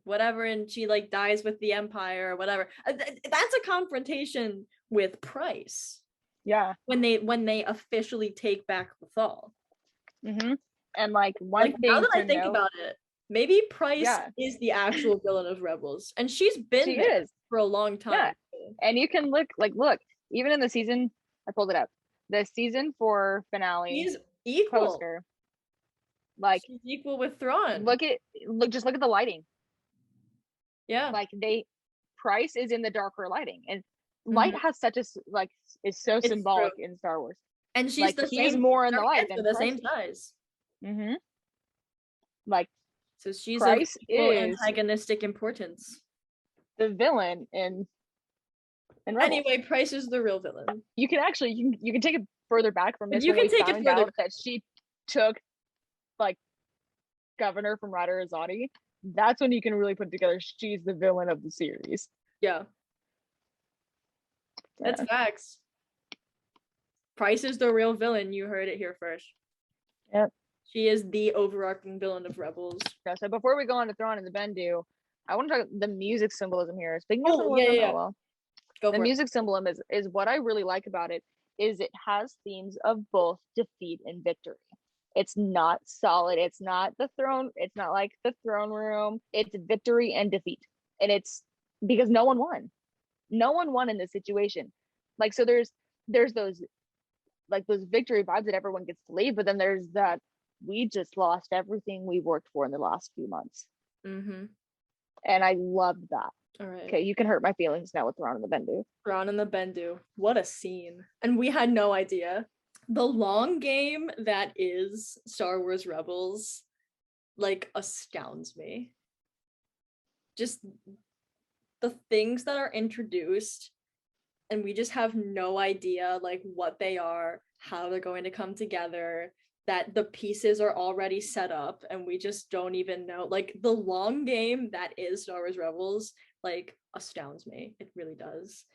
whatever and she like dies with the Empire or whatever, that's a confrontation with Price. Yeah. When they officially take back the Thal. Mm-hmm. And like one thing now that I think about it, maybe Price is the actual villain of Rebels, and she is for a long time. Yeah. And you can look even in the season. I pulled it up. The season 4 finale. He's equal. Poster, like she's equal with Thrawn. Just look at the lighting. Yeah. Like Price is in the darker lighting, and light has such a is so symbolic in Star Wars. And she's he's more in the light than the same size. Mm-hmm. So she's Price of antagonistic importance. The villain in Rebels. Anyway, Price is the real villain. You can actually you can take it further back from this. You can take it further that she took governor from Ryder Azadi. that's when you can really put together she's the villain of the series. Yeah. That's Yeah. facts. Price is the real villain. You heard it here first. Yep. She is the overarching villain of Rebels. Yeah, so before we go on to Thrawn and the Bendu, I want to talk the music symbolism here. Speaking of Oh, symbolism, yeah. well, Go the for it. music symbolism is what I really like about it. Is it has themes of both defeat and victory. It's not solid. It's not the throne. It's not like the throne room. It's victory and defeat, and it's because no one won. No one won in this situation. Like, so there's those like those victory vibes that everyone gets to leave, but then there's that we just lost everything we worked for in the last few months. Mm-hmm. And I loved that. All right. Okay, you can hurt my feelings now with Thrawn and the Bendu. Thrawn and the Bendu. What a scene. And we had no idea. The long game that is Star Wars Rebels, like, astounds me. Just the things that are introduced, and we just have no idea, like, what they are, how they're going to come together, that the pieces are already set up, and we just don't even know. Like, the long game that is Star Wars Rebels, like, astounds me. It really does.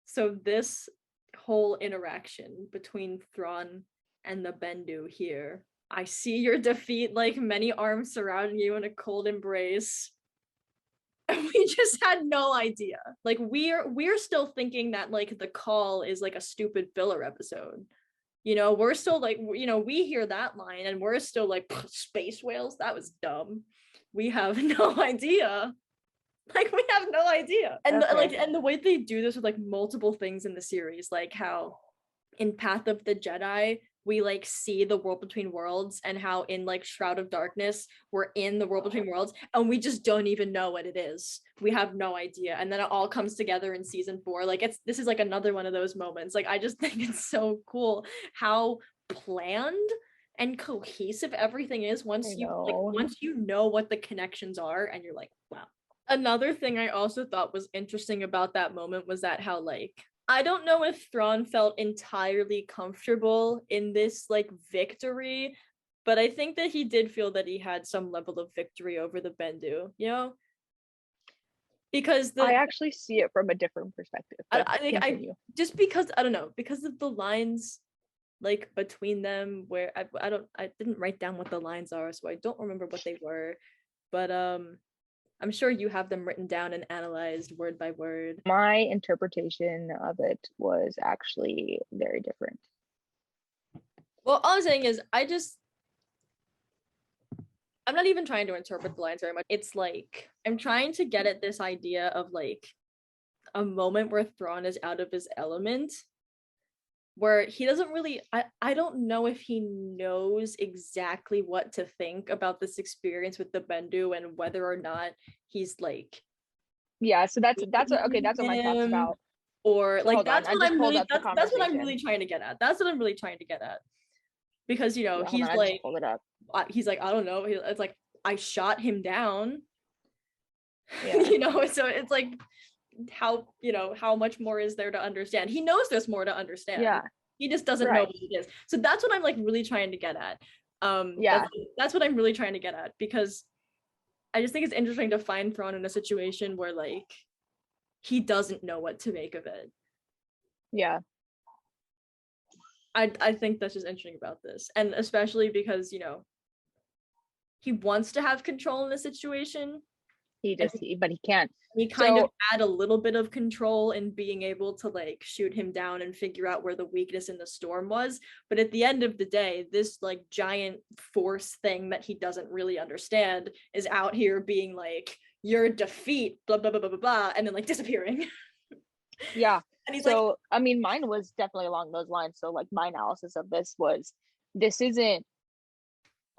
So this whole interaction between Thrawn and the Bendu here, I see your defeat like many arms surrounding you in a cold embrace. And we just had no idea. Like, we're still thinking that, like, the call is like a stupid filler episode. You know, we're still like, you know, we hear that line and we're still like, space whales, that was dumb. We have no idea. Like, we have no idea. And Okay. and the way they do this with like multiple things in the series, like how in Path of the Jedi we like see the world between worlds, and how in like Shroud of Darkness we're in the world between worlds and we just don't even know what it is. We have no idea. And then it all comes together in season 4. Like, this is like another one of those moments. Like, I just think it's so cool how planned and cohesive everything is once you know what the connections are, and you're like, wow. Another thing I also thought was interesting about that moment was that how, like, I don't know if Thrawn felt entirely comfortable in this, like, victory, but I think that he did feel that he had some level of victory over the Bendu, you know? Because I actually see it from a different perspective. I just because, I don't know, because of the lines, like, between them, where I didn't write down what the lines are, so I don't remember what they were, but I'm sure you have them written down and analyzed word by word. My interpretation of it was actually very different. Well, all I'm saying is I'm not even trying to interpret the lines very much. It's like, I'm trying to get at this idea of, like, a moment where Thrawn is out of his element, where he doesn't really, I don't know if he knows exactly what to think about this experience with the Bendu and whether or not he's like, yeah, so that's what my thoughts about. Or so like, that's what I'm really trying to get at. That's what I'm really trying to get at. Because, you know, he's like, I don't know. It's like, I shot him down. Yeah. You know, so it's like, how much more is there to understand? He knows there's more to understand. Yeah. He just doesn't know what it is. So that's what I'm like really trying to get at. Yeah. That's what I'm really trying to get at, because I just think it's interesting to find Thrawn in a situation where, like, he doesn't know what to make of it. Yeah. I think that's just interesting about this. And especially because, you know, he wants to have control in the situation. But he can't. He kind of had a little bit of control in being able to, like, shoot him down and figure out where the weakness in the storm was. But at the end of the day, this, like, giant force thing that he doesn't really understand is out here being like, your defeat, blah, blah, blah, blah, blah, blah, and then, like, disappearing. Yeah. And he's so, like, I mean, mine was definitely along those lines. So, like, my analysis of this was, this isn't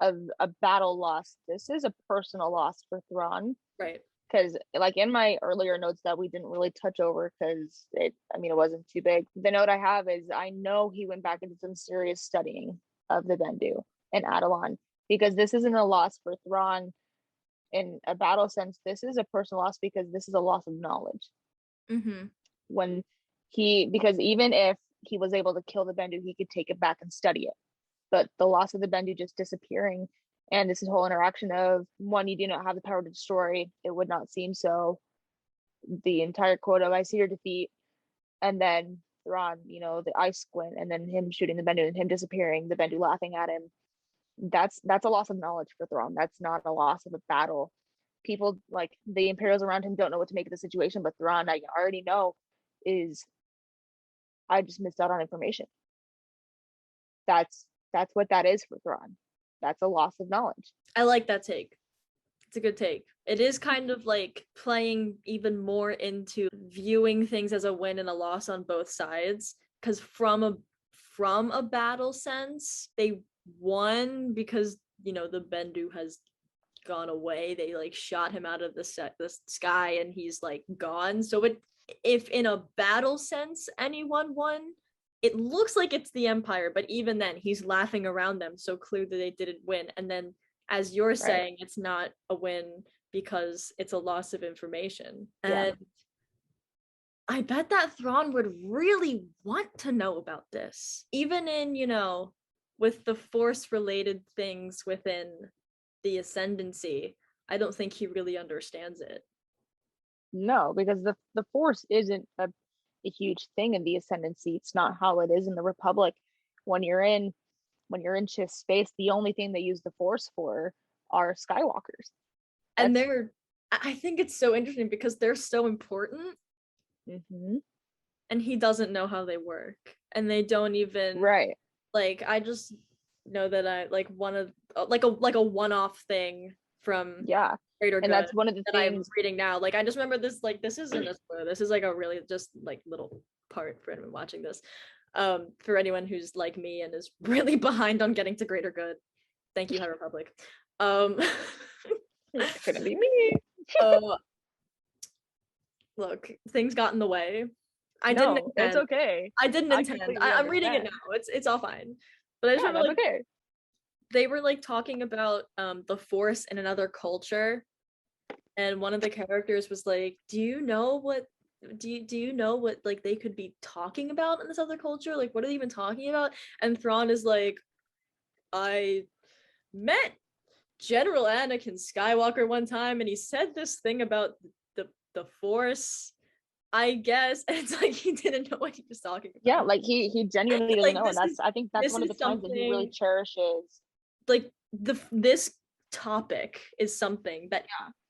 a battle loss. This is a personal loss for Thrawn. Right. Because, like, in my earlier notes that we didn't really touch over, because it wasn't too big. The note I have is, I know he went back into some serious studying of the Bendu and Adalan, because this isn't a loss for Thrawn in a battle sense. This is a personal loss because this is a loss of knowledge. Mm-hmm. Because even if he was able to kill the Bendu, he could take it back and study it. But the loss of the Bendu just disappearing And this whole interaction of, one, you do not have the power to destroy, it would not seem so. The entire quote of I see your defeat, and then Thrawn, the ice squint, and then him shooting the Bendu and him disappearing, the Bendu laughing at him. That's a loss of knowledge for Thrawn. That's not a loss of a battle. People like the Imperials around him don't know what to make of the situation, but Thrawn, I already know, is I just missed out on information. That's what that is for Thrawn. That's a loss of knowledge. I like that take. It's a good take. It is kind of like playing even more into viewing things as a win and a loss on both sides, because from a battle sense, they won because the Bendu has gone away. They like shot him out of the sky and he's like gone. So if in a battle sense anyone won, it looks like it's the Empire, but even then he's laughing around them, so clearly they didn't win. And then, as you're saying, it's not a win because it's a loss of information. Yeah. And I bet that Thrawn would really want to know about this, even in with the Force related things within the Ascendancy. I don't think he really understands it. No, because the Force isn't a huge thing in the Ascendancy. It's not how it is in the Republic. When you're in Shift space, the only thing they use the Force for are Skywalkers. And I think it's so interesting because they're so important. Mm-hmm. And he doesn't know how they work, and they don't even like. I just know that I like one of like a one-off thing from Greater Good, and that's one of the things I'm reading now. Like, I just remember this. Like, this isn't a spoiler. This is like a really just like little part for anyone watching this. For anyone who's like me and is really behind on getting to Greater Good, thank you, High Republic. It's gonna be me. Look, things got in the way. It's okay. I didn't intend. I'm reading it now. It's all fine. But I just remember like they were like talking about the Force in another culture, and one of the characters was like, do you know what like they could be talking about in this other culture? Like, what are they even talking about? And Thrawn is like, I met General Anakin Skywalker one time and he said this thing about the Force, I guess. And it's like he didn't know what he was talking about. Yeah, like he genuinely doesn't know. And I think that's one of the times that he really cherishes. Like this topic is something that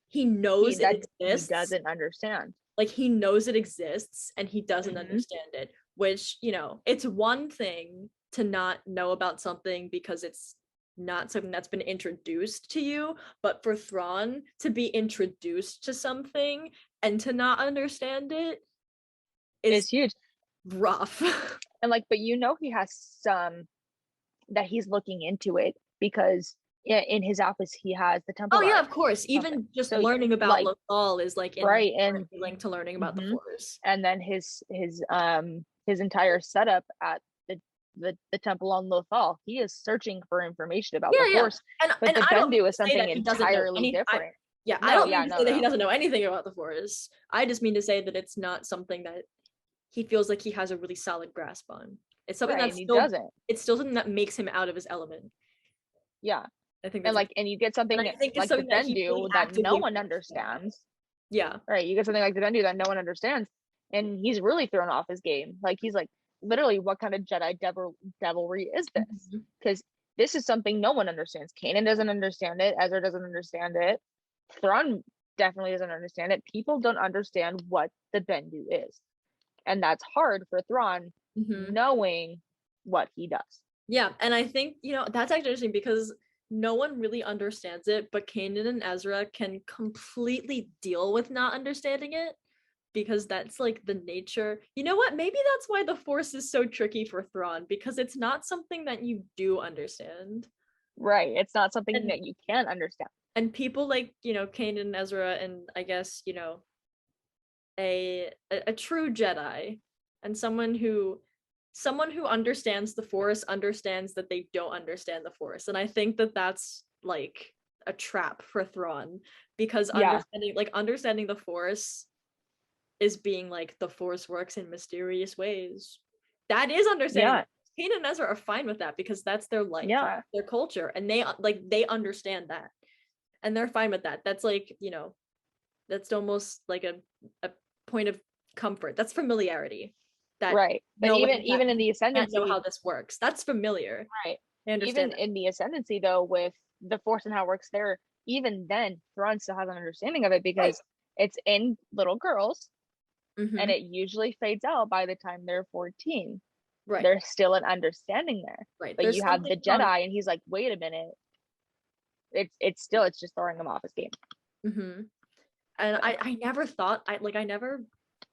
he knows it exists. He doesn't understand. Like, he knows it exists and he doesn't understand it, which, it's one thing to not know about something because it's not something that's been introduced to you, but for Thrawn to be introduced to something and to not understand it is huge. Rough. And like, but he has some that he's looking into it, because in his office he has the temple. Oh yeah, of course. Even just learning about Lothal is like and linked to learning about the Force. And then his entire setup at the temple on Lothal, he is searching for information about the Force. But the Bendu is something entirely different. I don't mean to say that he doesn't know anything about the Force. I just mean to say that it's not something that he feels like he has a really solid grasp on. It's something it's still something that makes him out of his element. Yeah. I think and you get something like the Bendu that no one understands. Yeah. Right. You get something like the Bendu that no one understands, and he's really thrown off his game. Like, he's like, literally, what kind of Jedi devilry is this? Because this is something no one understands. Kanan doesn't understand it. Ezra doesn't understand it. Thrawn definitely doesn't understand it. People don't understand what the Bendu is. And that's hard for Thrawn, knowing what he does. Yeah, and I think, that's actually interesting because no one really understands it, but Kanan and Ezra can completely deal with not understanding it, because that's like the nature. You know what? Maybe that's why the Force is so tricky for Thrawn, because it's not something that you do understand. Right. It's not something that you can understand. And people like, Kanan and Ezra, and I guess, a true Jedi, and someone who understands the Force understands that they don't understand the Force. And I think that that's like a trap for Thrawn, because understanding the Force is being like, the Force works in mysterious ways. That is understanding. Kanan and Ezra are fine with that because that's their life, Yeah. their culture, and they understand that, and they're fine with that. That's like, that's almost like a point of comfort. That's familiarity. That Right. But knowing even that in the you can't know ascendancy, how this works. That's familiar. right. I Even understand that. in the ascendancy though, with the force and how it works there, even then Thrawn still has an understanding of it because it's in little girls and Mm-hmm. it usually fades out by the time they're 14. Right. There's still an understanding there. Right. But There's you have something the Jedi and he's like, wait a minute. It's just throwing him off his game. Mm-hmm. And I never thought I never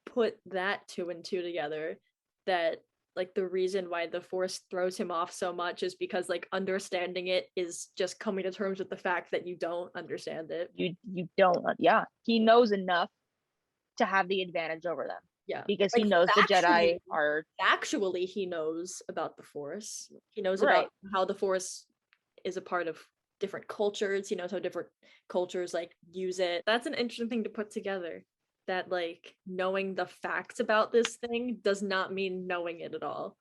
put that two and two together, that like the reason why the force throws him off so much is because like understanding it is just coming to terms with the fact that you don't understand it. You don't, yeah. He knows enough to have the advantage over them. Yeah. Because Like he knows the Jedi are actually he knows about the force. He knows right. about how the force is a part of different cultures. He knows how different cultures like use it. That's an interesting thing to put together, that like knowing the facts about this thing does not mean knowing it at all.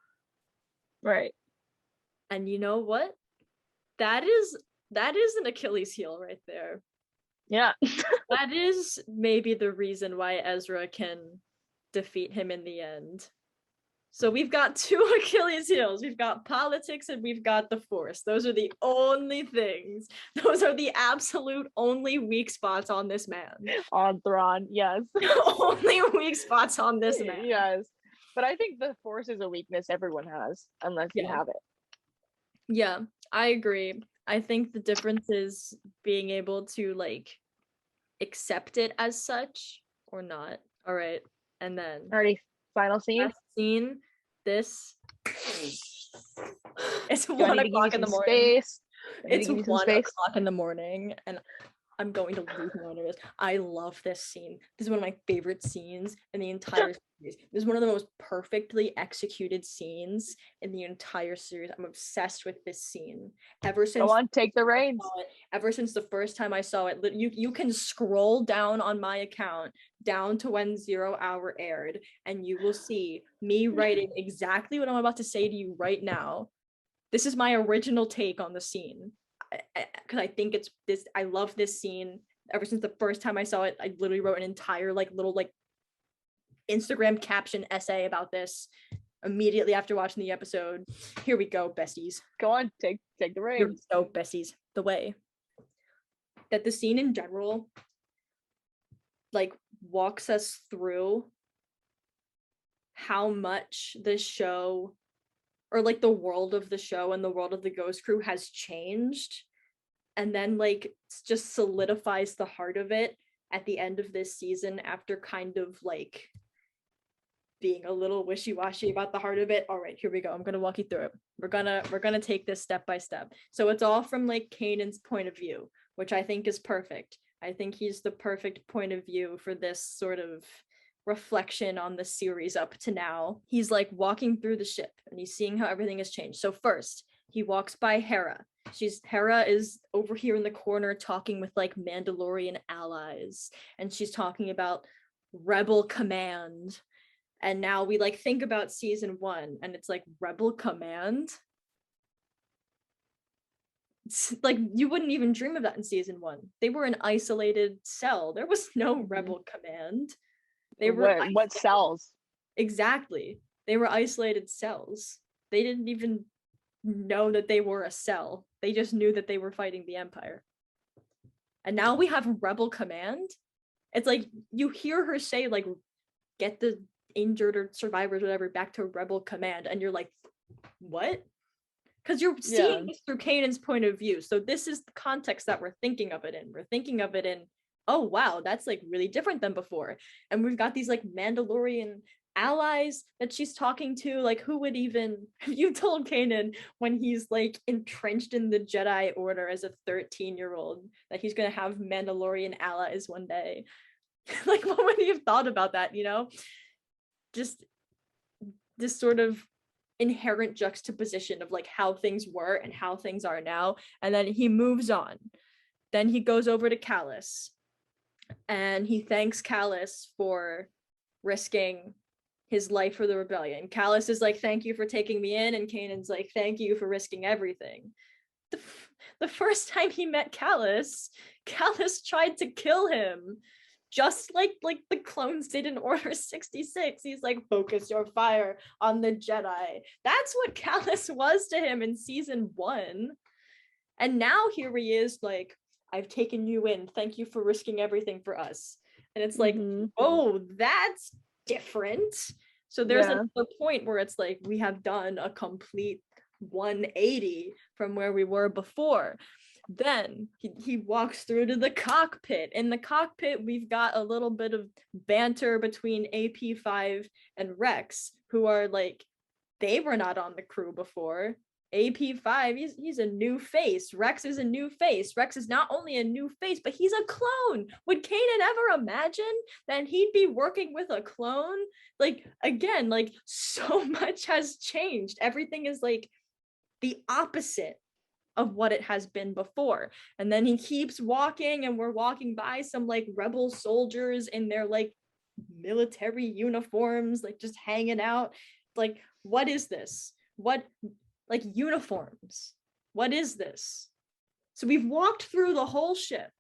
Right. And you know what? That is an Achilles heel right there. Yeah. That is maybe the reason why Ezra can defeat him in the end. So we've got two Achilles heels. We've got politics and we've got the force. Those are the only things. Those are the absolute only weak spots on this man. On Thrawn, yes. Only weak spots on this man. Yes. But I think the force is a weakness everyone has, unless you have it. Yeah, I agree. I think the difference is being able to like accept it as such or not. All right. And then Already final scene. last scene, this it's Do I 1 need to give you o'clock in the some morning. space? It's 1 o'clock in the morning, and I'm going to lose my nervous. I love this scene. This is one of my favorite scenes in the entire series. This is one of the most perfectly executed scenes in the entire series. I'm obsessed with this scene. Ever since Go on, take the reins. Ever since the first time I saw it, you can scroll down on my account down to when 0 Hour aired, and you will see me writing exactly what I'm about to say to you right now. This is my original take on the scene, because I think it's this. I love this scene. Ever since the first time I saw it, I literally wrote an entire like little like Instagram caption essay about this immediately after watching the episode. Here we go, besties. Go on, take the reins. Here we go, besties. The way that the scene in general like walks us through how much the show, or like the world of the show and the world of the Ghost Crew, has changed, and then like just solidifies the heart of it at the end of this season after kind of like being a little wishy-washy about the heart of it. All right, here we go. I'm gonna walk you through it. We're gonna take this step by step. So it's all from like Kanan's point of view, which I think is perfect. I think he's the perfect point of view for this sort of reflection on the series up to now. He's like walking through the ship and he's seeing how everything has changed. So first, he walks by Hera. Hera is over here in the corner talking with like Mandalorian allies, and she's talking about Rebel Command. And now we like think about season 1 and it's like Rebel Command. It's like you wouldn't even dream of that in season 1. They were an isolated cell. There was no Rebel Command. They were what cells? Exactly. They were isolated cells. They didn't even know that they were a cell. They just knew that they were fighting the Empire. And now we have Rebel Command. It's like you hear her say like, get the injured or survivors, whatever, back to Rebel Command, and you're like, what? Because you're seeing this through Kanan's point of view. So this is the context that we're thinking of it in. We're thinking of it in, oh wow, that's like really different than before. And we've got these like Mandalorian allies that she's talking to. Like, who would even, you told Kanan when he's like entrenched in the Jedi Order as a 13-year-old that he's gonna have Mandalorian allies one day. Like, what would he have thought about that, you know? Just this sort of inherent juxtaposition of like how things were and how things are now. And then he moves on. Then he goes over to Kallus and he thanks Kallus for risking his life for the rebellion. Kallus is like, thank you for taking me in, and Kanan's like, thank you for risking everything. The first time he met Kallus tried to kill him, just like the clones did in Order 66. He's like, focus your fire on the Jedi. That's what Kallus was to him in season 1. And now here he is like, I've taken you in. Thank you for risking everything for us. And it's like, oh, that's different. So there's another point where it's like, we have done a complete 180 from where we were before. Then he walks through to the cockpit. In the cockpit, we've got a little bit of banter between AP5 and Rex, who are like, they were not on the crew before. AP5, he's a new face. Rex is a new face. Rex is not only a new face, but he's a clone. Would Kanan ever imagine that he'd be working with a clone? Like, again, like, so much has changed. Everything is like the opposite of what it has been before. And then he keeps walking, and we're walking by some like rebel soldiers in their like military uniforms, like just hanging out. Like, what is this? What, like, uniforms? What is this? So we've walked through the whole ship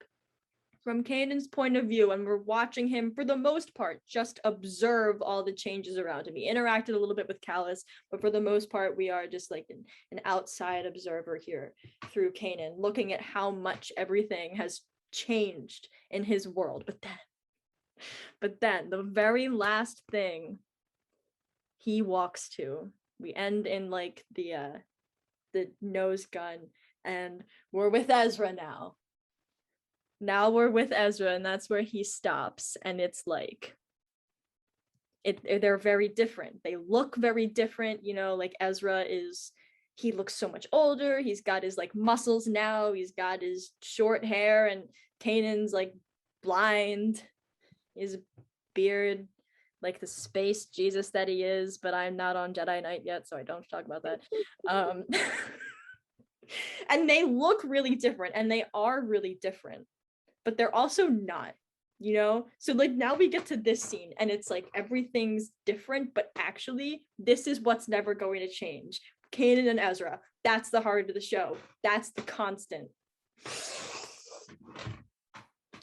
from Kanan's point of view, and we're watching him, for the most part, just observe all the changes around him. He interacted a little bit with Kallus, but for the most part, we are just like an outside observer here through Kanan, looking at how much everything has changed in his world. But then the very last thing he walks to, we end in like the nose gun, and we're with Ezra now. Now we're with Ezra, and that's where he stops, and it's like, they're very different. They look very different, you know, like Ezra he looks so much older. He's got his like muscles now. He's got his short hair, and Kanan's like blind. His beard, like the space Jesus that he is, but I'm not on Jedi Knight yet, so I don't talk about that. And they look really different, and they are really different, but they're also not, you know? So like now we get to this scene, and it's like everything's different, but actually this is what's never going to change. Kanan and Ezra, that's the heart of the show. That's the constant.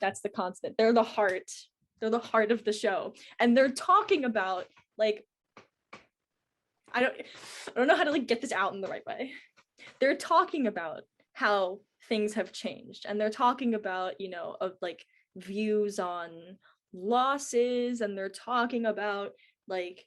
That's the constant. They're the heart. They're the heart of the show. And they're talking about like, I don't know how to like get this out in the right way. They're talking about how things have changed, and they're talking about, you know, of like views on losses, and they're talking about like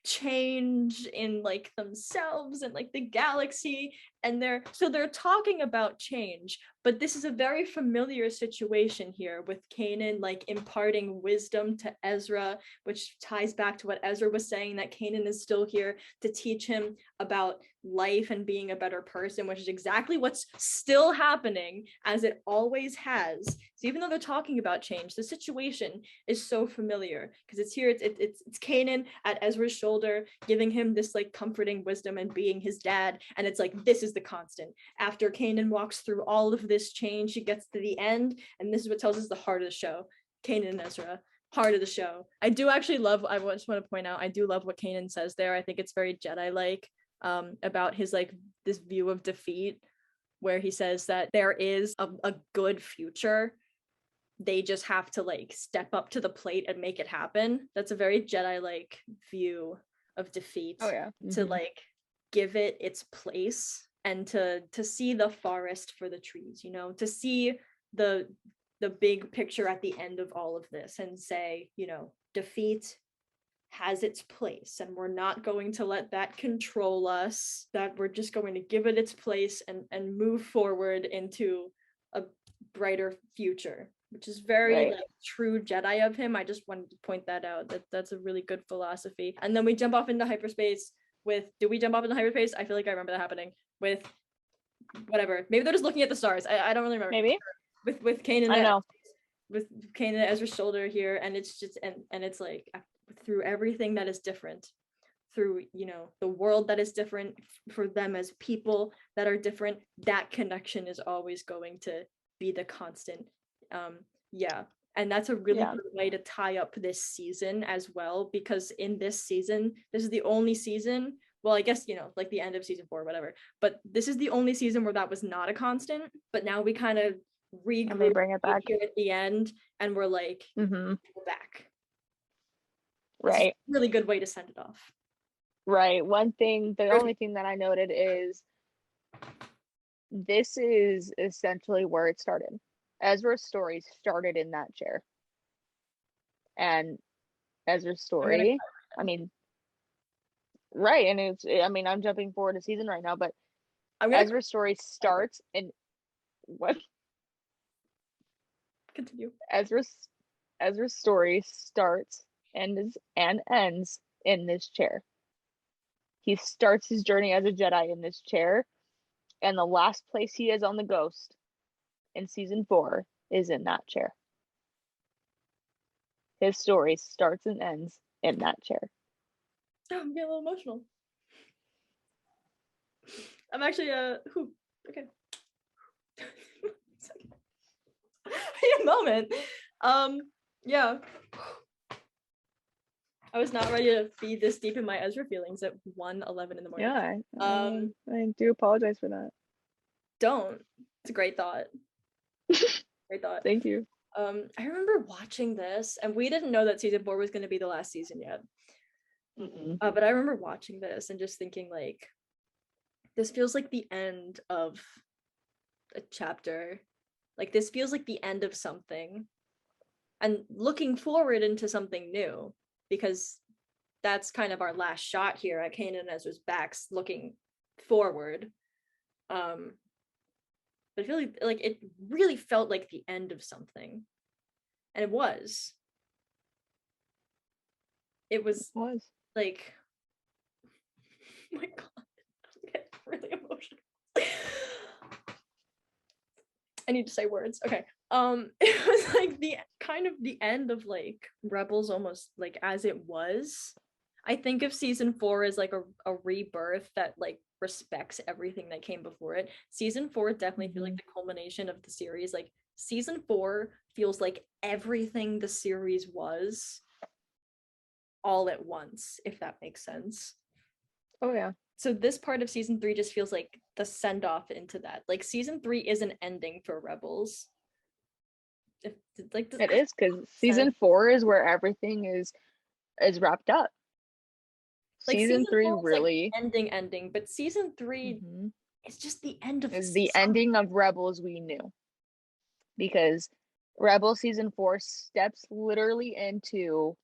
change in like themselves and like the galaxy, and they're talking about change. But this is a very familiar situation here with Kanan like imparting wisdom to Ezra, which ties back to what Ezra was saying, that Kanan is still here to teach him about life and being a better person, which is exactly what's still happening, as it always has. So even though they're talking about change, the situation is so familiar because it's here. It's Kanan at Ezra's shoulder, giving him this like comforting wisdom and being his dad. And it's like, this is the constant. After Kanan walks through all of this change, she gets to the end, and this is what tells us the heart of the show. Kanan and Ezra, heart of the show. I do actually love, I just want to point out, I do love what Kanan says there. I think it's very Jedi-like, about his like this view of defeat, where he says that there is a good future. They just have to like step up to the plate and make it happen. That's a very Jedi-like view of defeat. Oh yeah. To like give it its place, and to see the forest for the trees, you know, to see the big picture at the end of all of this, and say, you know, defeat has its place, and we're not going to let that control us, that we're just going to give it its place and move forward into a brighter future, which is very like true Jedi of him. I just wanted to point that out, that's a really good philosophy. And then we jump off into hyperspace with, do we jump off into hyperspace? I feel like I remember that happening with whatever. Maybe they're just looking at the stars. I don't really remember. Maybe. With Kanan. I know. With Kanan and Ezra's shoulder here, and it's just and it's like, through everything that is different, through, you know, the world that is different, for them as people that are different, that connection is always going to be the constant. Yeah, And that's a really Yeah. good way to tie up this season as well, because in this season, this is the only season, well, I guess, like the end of season 4 or whatever, but this is the only season where that was not a constant. But now we kind of And they regroup bring it back. here at the end, and we're like, Mm-hmm. we're back. Right. It's a really good way to send it off. Right. The only thing that I noted is this is essentially where it started. Ezra's story started in that chair. And Ezra's story, I mean, right. And I'm jumping forward a season right now, but Ezra's story starts in what? Continue. Ezra's story starts and ends in this chair. He starts his journey as a Jedi in this chair, and the last place he is on the Ghost in season 4 is in that chair. His story starts and ends in that chair. Oh, I'm getting a little emotional. I'm actually okay. Wait a moment. Yeah. I was not ready to be this deep in my Ezra feelings at 1:11 in the morning. Yeah, I do apologize for that. Don't. It's a great thought. Great thought. Thank you. I remember watching this, and we didn't know that season 4 was going to be the last season yet. But I remember watching this and just thinking, like, this feels like the end of a chapter. Like, this feels like the end of something, and looking forward into something new, because that's kind of our last shot here at Kanan and Ezra's backs, looking forward. But I feel like it really felt like the end of something, and it was. It was like, oh my god, I'm getting really emotional. I need to say words. Okay. It was like the kind of the end of like Rebels, almost like as it was. I think of season 4 as like a rebirth that like respects everything that came before it. Season 4 definitely feels like the culmination of the series. Like season 4 feels like everything the series was all at once, if that makes sense. Oh yeah. So this part of season 3 just feels like the send off into that. Like season 3 is an ending for Rebels. It is, because season 4 is where everything is wrapped up. Like season 3 really like ending, but season 3 is just the end of the ending of Rebels we knew, because Rebel season 4 steps literally into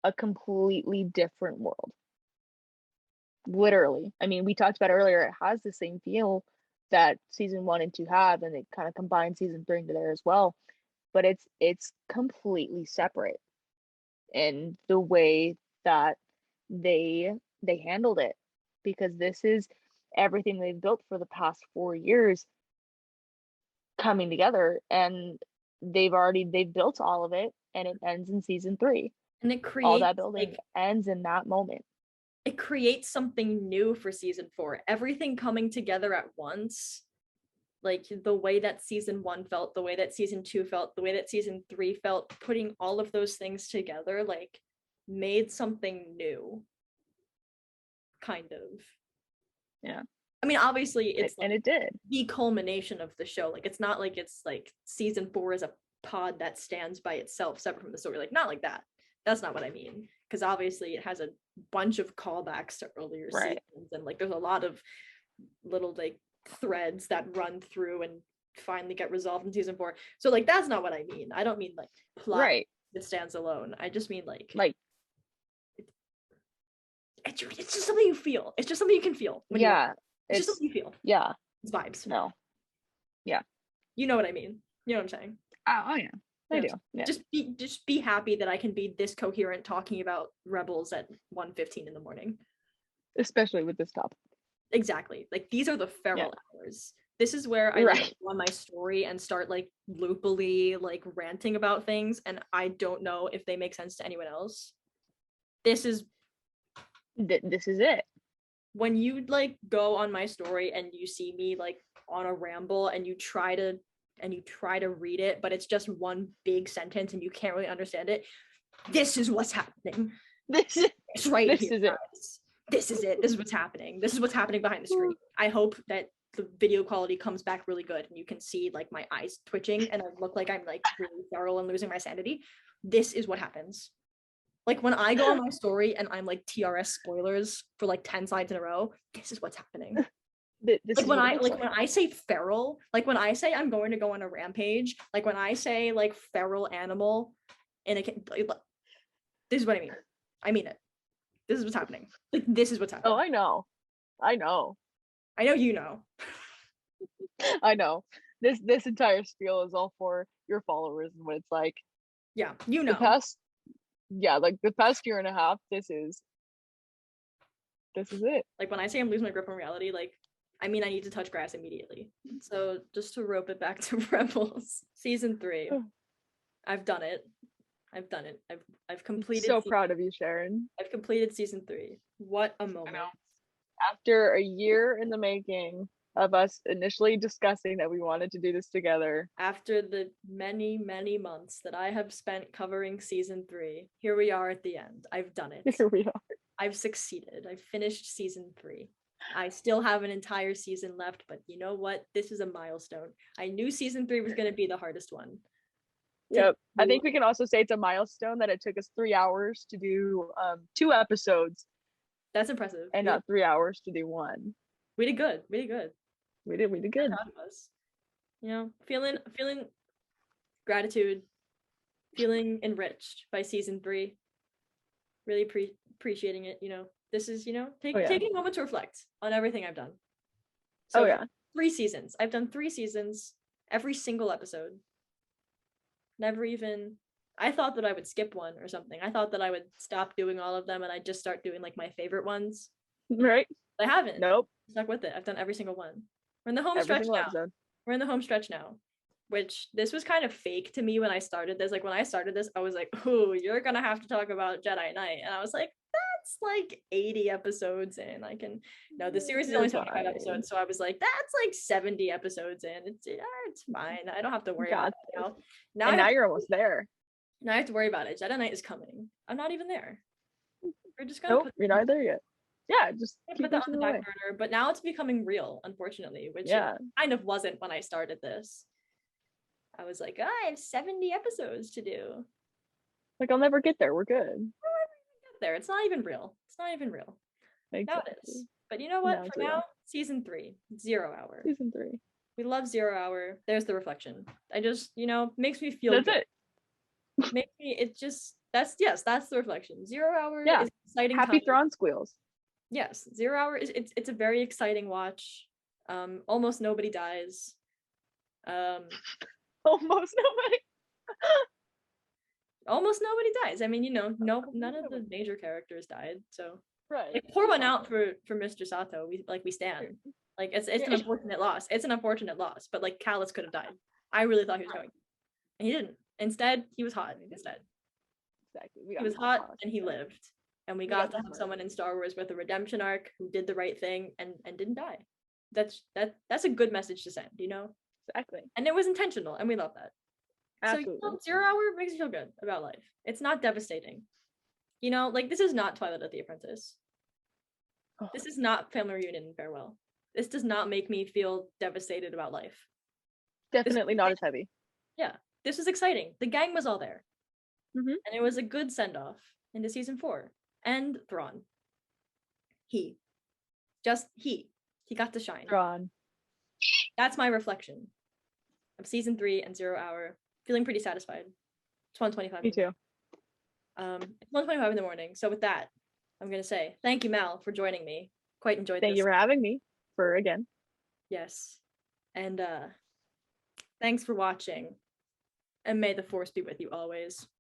a completely different world. Literally. I mean, we talked about earlier, it has the same feel that season 1 and 2 have, and it kind of combines season 3 into there as well, but it's completely separate in the way that they handled it, because this is everything they've built for the past 4 years coming together, and they've built all of it, and it ends in season 3, and it creates all that building ends in that moment. It creates something new for season 4, everything coming together at once. Like the way that season 1 felt, the way that season 2 felt, the way that season 3 felt, putting all of those things together, like made something new, kind of. Yeah. I mean, obviously it's and it did the culmination of the show. Like it's not like it's like season 4 is a pod that stands by itself separate from the story. Like not like that. That's not what I mean, because obviously it has a bunch of callbacks to earlier seasons, and like there's a lot of little like threads that run through and finally get resolved in season 4. So like that's not what I mean. I don't mean like plot that stands alone. I just mean like it's just something you feel. It's just something you can feel. It's just something you feel. Yeah. It's vibes. No. Yeah. You know what I mean. You know what I'm saying. Oh yeah. I do. Yeah. Just be happy that I can be this coherent talking about Rebels at 1:15 in the morning. Especially with this topic. Exactly. Like these are the feral hours. This is where I like go on my story and start like loopily like ranting about things, and I don't know if they make sense to anyone else. This is it. When you like go on my story and you see me like on a ramble and you try to and you try to read it, but it's just one big sentence and you can't really understand it, this is what's happening. This is It's right this here, is it. guys. This is it. This is what's happening. This is what's happening behind the screen. I hope that the video quality comes back really good and you can see like my eyes twitching and I look like I'm like really feral and losing my sanity. This is what happens. Like when I go on my story and I'm like TRS spoilers for like 10 slides in a row, this is what's happening. This Like is when what I it looks like when I say feral, like when I say I'm going to go on a rampage, like when I say like feral animal and it can this is what I mean. I mean it. This is what's happening. Like this is what's happening. Oh, I know. I know you know. I know. This entire spiel is all for your followers and what it's like. Yeah, you The know. past the past year and a half, this is it. Like when I say I'm losing my grip on reality, like I mean I need to touch grass immediately. So just to rope it back to Rebels, season 3. I've done it. I've completed So proud of you, Sharon. I've completed season 3. What a moment. After a year in the making of us initially discussing that we wanted to do this together. After the many, many months that I have spent covering season 3, here we are at the end. I've done it. Here we are. I've succeeded. I've finished season 3. I still have an entire season left, but you know what? This is a milestone. I knew season 3 was going to be the hardest one. Yep. I think we can also say it's a milestone that it took us 3 hours to do 2 episodes. That's impressive. And not 3 hours to do 1. We did good. We did good. We did good. Proud of us. You know, feeling gratitude, feeling enriched by season 3. Really appreciating it. You know, this is, you know, taking a moment to reflect on everything I've done. So 3 seasons. I've done 3 seasons, every single episode. Never even, I thought that I would skip one or something. I thought that I would stop doing all of them and I'd just start doing like my favorite ones. Right. I haven't. Nope. Stuck with it. I've done every single one. We're in the home stretch now. Episode. We're in the home stretch now, which this was kind of fake to me when I started this. Like when I started this, I was like, "Ooh, you're gonna have to talk about Jedi Knight," and I was like, "That's like 80 episodes in. I can." No, the series is only 75 episodes, so I was like, "That's like 70 episodes in. It's fine. I don't have to worry about it now." Now you're almost there. Now I have to worry about it. Jedi Knight is coming. I'm not even there. We're just gonna. Nope, you're not there yet. Yeah, just keep put that on the back away. burner, but now it's becoming real, unfortunately, which it kind of wasn't when I started this. I was like, I have 70 episodes to do. Like, I'll never get there. We're good. I'll never get there. It's not even real. It's not even real. Exactly. Now it is. But you know what? For now, season 3, 0 hour. Season 3. We love 0 hour. There's the reflection. I just, you know, makes me feel That's good. it. Makes me, it just, that's the reflection. 0 hour is exciting. Happy time. Thrawn squeals. Yes, 0 hour is it's a very exciting watch. Almost nobody dies. Almost nobody. Almost nobody dies. I mean, you know, none of the major characters died. So right. Like, pour one out for Mr. Sato. We stand. Like it's an unfortunate loss. It's an unfortunate loss. But like Kallus could have died. I really thought he was going, and he didn't. Instead, he was hot. Instead, exactly. He was hot and he lived. And we got to have someone in Star Wars with a redemption arc who did the right thing and didn't die. That's a good message to send, you know? Exactly. And it was intentional, and we love that. Absolutely. So, you know, 0 hour makes me feel good about life. It's not devastating. You know, like this is not Twilight of the Apprentice. Oh. This is not Family Reunion and Farewell. This does not make me feel devastated about life. Definitely not as heavy. Yeah. This was exciting. The gang was all there. Mm-hmm. And it was a good send-off into season 4. And Thrawn. He got to shine. Thrawn. That's my reflection of season 3 and 0 hour. Feeling pretty satisfied. It's 1:25. Me too. It's 1:25 in the morning. So with that, I'm gonna say thank you, Mal, for joining me. Quite enjoyed this. Thank you for having me again. Yes. And thanks for watching. And may the force be with you always.